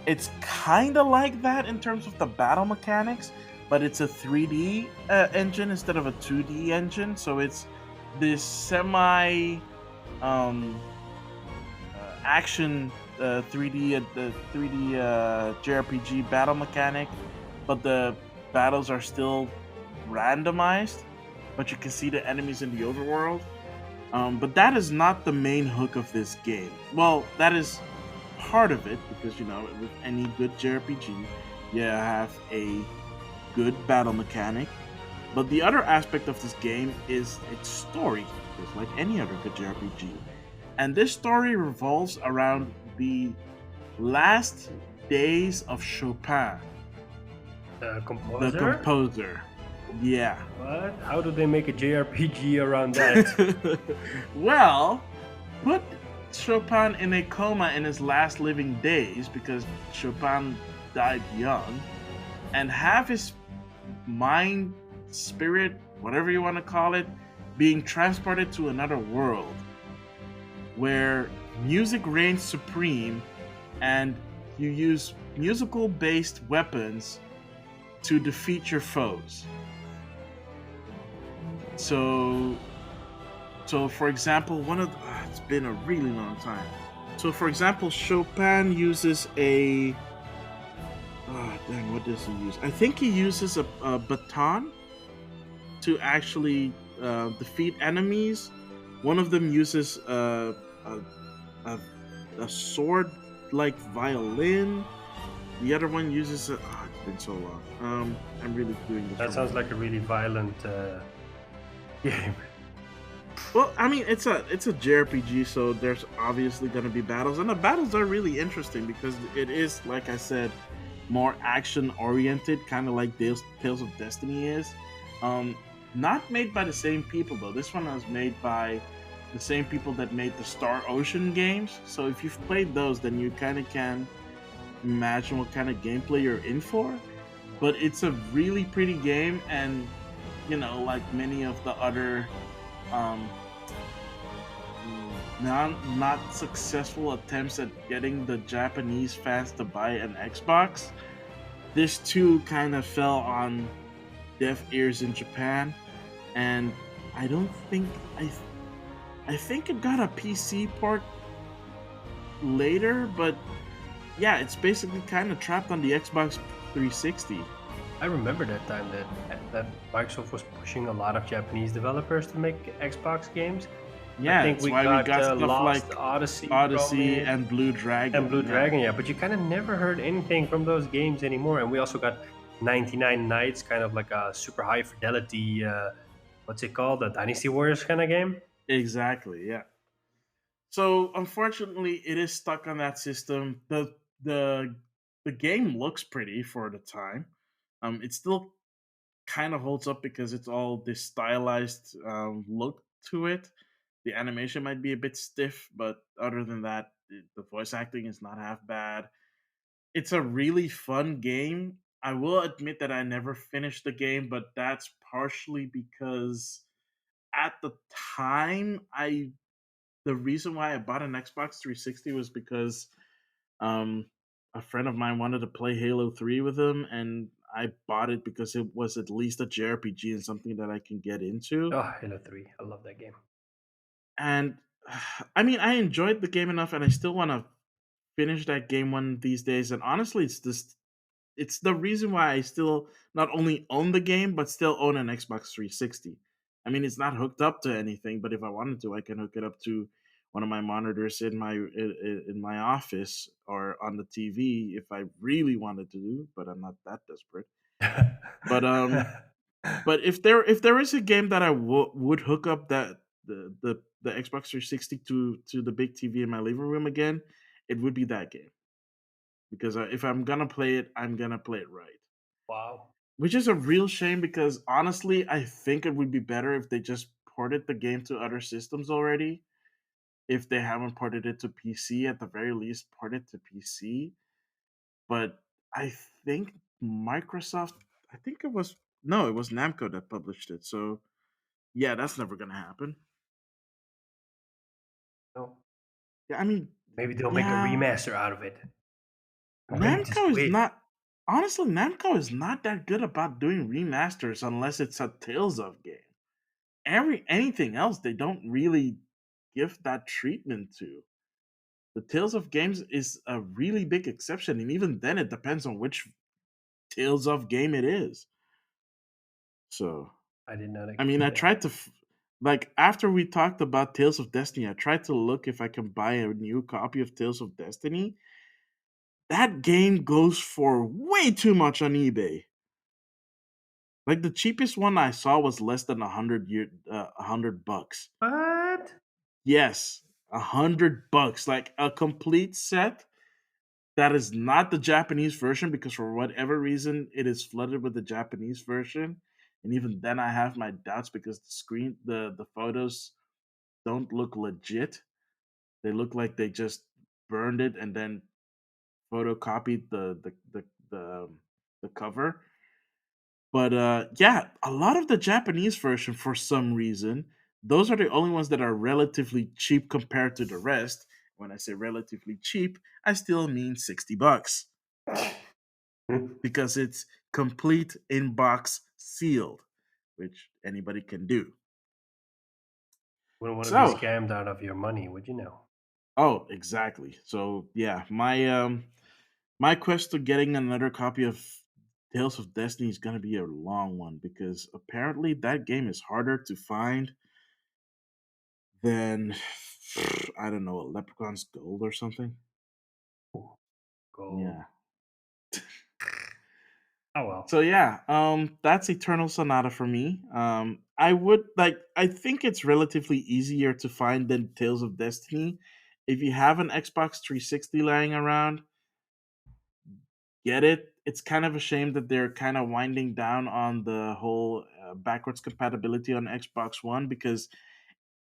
it's kind of like that in terms of the battle mechanics, but it's a 3D engine instead of a 2D engine. So it's this semi um, action 3D the 3D JRPG battle mechanic, but the battles are still randomized, but you can see the enemies in the overworld. But that is not the main hook of this game. Well, that is part of it because with any good JRPG, you have a good battle mechanic. But the other aspect of this game is its story, just like any other good JRPG. And this story revolves around the last days of Chopin, The the composer? composer. Yeah. What? How do they make a JRPG around that? Well, put Chopin in a coma in his last living days because Chopin died young, and have his mind, spirit, whatever you want to call it, being transported to another world where music reigns supreme and you use musical based weapons to defeat your foes. So for example, it's been a really long time. So for example, Chopin uses a dang, what does he use? I think he uses a baton to actually defeat enemies. One of them uses a, a sword like violin. The other one uses it's been so long. I'm really doing this That from sounds like a really violent game. well, I mean, it's a JRPG, so there's obviously going to be battles, and the battles are really interesting because it is, like I said, more action oriented, kind of like Tales of Destiny is. Um, Not made by the same people though. This one was made by the same people that made the Star Ocean games. So if you've played those, then you kind of can imagine what kind of gameplay you're in for. But it's a really pretty game, and like many of the other um, not successful attempts at getting the Japanese fans to buy an Xbox, this too kind of fell on deaf ears in Japan, and I don't think I think it got a PC port later, but yeah, it's basically kind of trapped on the Xbox 360. I remember that time that Microsoft was pushing a lot of Japanese developers to make Xbox games. I Yeah, think that's we why we got got stuff Lost like Odyssey from Odyssey it and Blue and Dragon. Blue Yeah, Dragon, yeah, but you kind of never heard anything from those games anymore. And we also got 99 Nights, kind of like a super high fidelity, what's it called, a Dynasty Warriors kind of game. exactly. Yeah. So unfortunately, it is stuck on that system. The the game looks pretty for the time. It still kind of holds up because it's all this stylized look to it. The animation might be a bit stiff, but other than that, the voice acting is not half bad. It's a really fun game. I will admit that I never finished the game, but that's partially because at the time I the reason why I bought an Xbox 360 was because um, a friend of mine wanted to play Halo 3 with him, and I bought it because it was at least a JRPG and something that I can get into. Oh, Halo 3. I love that game. And I mean, I enjoyed the game enough, and I still want to finish that game one of these days. And honestly, it's the reason why I still not only own the game but still own an Xbox 360. I mean, it's not hooked up to anything, but if I wanted to, I can hook it up to one of my monitors in my office or on the TV if I really wanted to do. But I'm not that desperate. But if there is a game that I would hook up the Xbox 360 to the big TV in my living room again, it would be that game because if I'm gonna play it, I'm gonna play it right. Wow. Which is a real shame because honestly, I think it would be better if they just ported the game to other systems already. If they haven't ported it to PC, at the very least, port it to PC. But I think Microsoft, I think it was no, it was Namco that published it. So yeah, that's never gonna happen. No. Yeah, I mean, Maybe they'll make a yeah, remaster out of it. Wait, just Namco is wait. not. Honestly, Namco is not that good about doing remasters unless it's a Tales of game. Anything else they don't really give that treatment to. The Tales of games is a really big exception, and even then, it depends on which Tales of game it is. So, I did not I mean, expect I that. tried to like after we talked about Tales of Destiny, I tried to look if I can buy a new copy of Tales of Destiny. That game goes for way too much on eBay. Like the cheapest one I saw was less than $100. What? Yes, $100. Like a complete set that is not the Japanese version because for whatever reason it is flooded with the Japanese version. And even then I have my doubts because the photos don't look legit. They look like they just burned it and then photocopied the cover. But yeah, a lot of the Japanese version for some reason, those are the only ones that are relatively cheap compared to the rest. When I say relatively cheap, I still mean $60 because it's complete inbox sealed, which anybody can do. Wouldn't want to be So, scammed out of your money, would you know? oh, exactly. So yeah, my quest to getting another copy of Tales of Destiny is gonna be a long one because apparently that game is harder to find than I don't know, Leprechaun's Gold or something. Ooh, gold. Yeah. Oh well. So yeah, that's Eternal Sonata for me. I think it's relatively easier to find than Tales of Destiny. If you have an Xbox 360 lying around, get it. It's kind of a shame that they're kind of winding down on the whole backwards compatibility on Xbox One because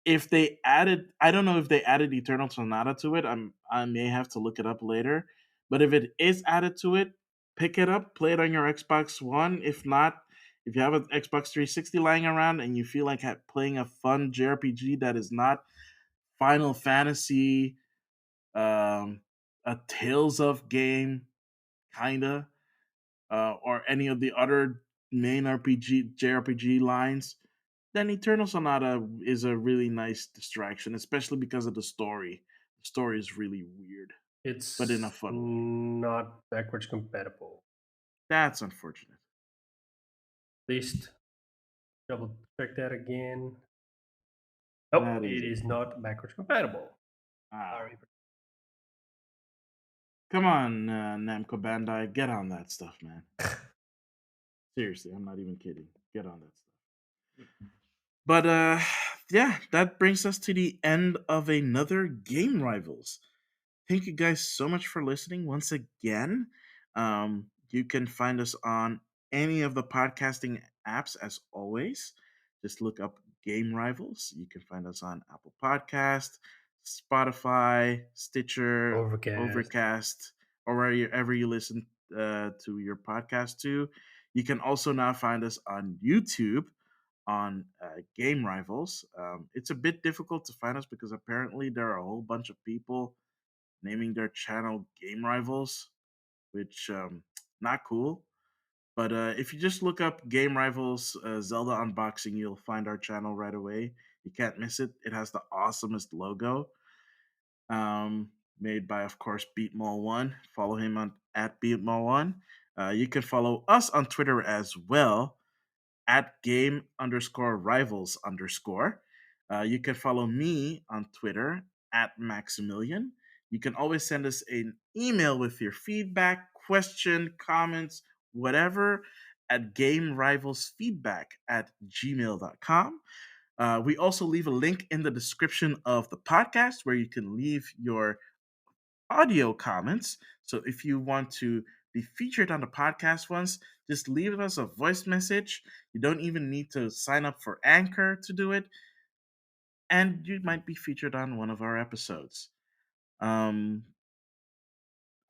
if they added, I don't know if they added Eternal Sonata to it. I may have to look it up later. But if it is added to it, pick it up, play it on your Xbox One. If not, if you have an Xbox 360 lying around and you feel like playing a fun JRPG that is not Final Fantasy, um, a Tales of game, kinda, or any of the other main JRPG lines, then Eternal Sonata is a really nice distraction, especially because of the story. The story is really weird, but in a It's fun way. not backwards compatible. That's unfortunate. At least double check that again. That Nope, is it is not backwards compatible. ah. Sorry. Come on, Namco Bandai, get on that stuff, man. Seriously, I'm not even kidding. Get on that stuff. But yeah, that brings us to the end of another Game Rivals. Thank you guys so much for listening once again. You can find us on any of the podcasting apps as always. Just look up Game Rivals. You can find us on Apple Podcast, Spotify, Stitcher, Overcast. Overcast, or wherever you listen to your podcast to. You can also now find us on YouTube on Game Rivals. It's a bit difficult to find us because apparently there are a whole bunch of people naming their channel Game Rivals, which not cool. But if you just look up Game Rivals Zelda unboxing, you'll find our channel right away. You can't miss it. It has the awesomest logo, um, made by, of course, Beatmall1. Follow him on at Beatmall1. You can follow us on Twitter as well at game underscore rivals underscore. You can follow me on Twitter at Maximilian. You can always send us an email with your feedback, question, comments, whatever at gamerivalsfeedback at gmail.com. We also leave a link in the description of the podcast where you can leave your audio comments. So if you want to be featured on the podcast once, just leave us a voice message. You don't even need to sign up for Anchor to do it, and you might be featured on one of our episodes. Um,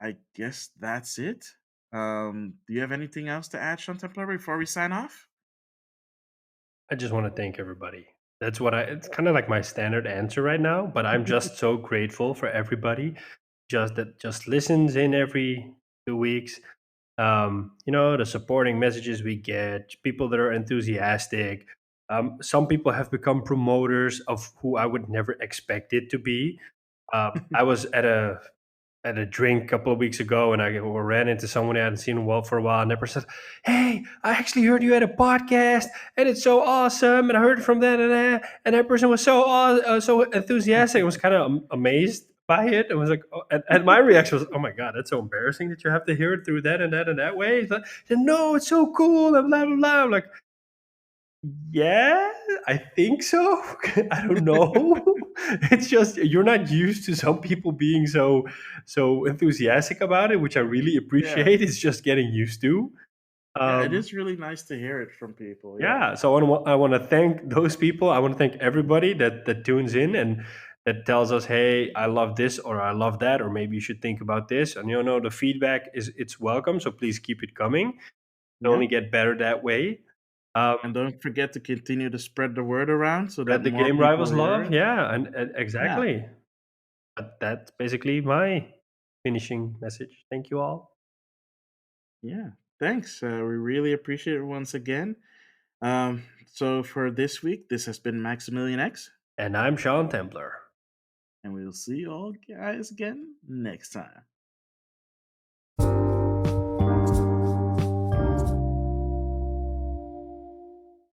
I guess that's it. Do you have anything else to add, Sean Templar, before we sign off? I just want to thank everybody. That's what it's kind of like my standard answer right now, but I'm just so grateful for everybody just listens in every 2 weeks. The supporting messages we get, people that are enthusiastic. Some people have become promoters of who I would never expect it to be. I was at a drink a couple of weeks ago, and I ran into someone I hadn't seen well for a while, and that person said, "Hey, I actually heard you had a podcast, and it's so awesome, and I heard it from that person was so enthusiastic." I was kind of amazed by it. It was like, oh, and my reaction was, "Oh my god, that's so embarrassing that you have to hear it through that and that and that way." He's like, "No, it's so cool," and blah blah blah. I'm like, yeah, I think so. I don't know. It's just you're not used to some people being so enthusiastic about it, which I really Yeah. appreciate. It's just getting used to. Yeah, it Um, is really nice to hear it from people. Yeah. yeah, so I want to thank those people. I want to thank everybody that tunes in and that tells us, "Hey, I love this," or "I love that," or "Maybe you should think about this." And the feedback is it's welcome. So please keep it coming. It Yeah. only get better that way. And Um, don't forget to continue to spread the word around so that Spread the more game people rivals hear love, it. yeah, and Yeah. exactly. But that's basically my finishing message. Thank you all, Yeah. Thanks. We really appreciate it once again. So for this week, this has been Maximilian X, and I'm Sean Templar. and we'll see you all guys again next time.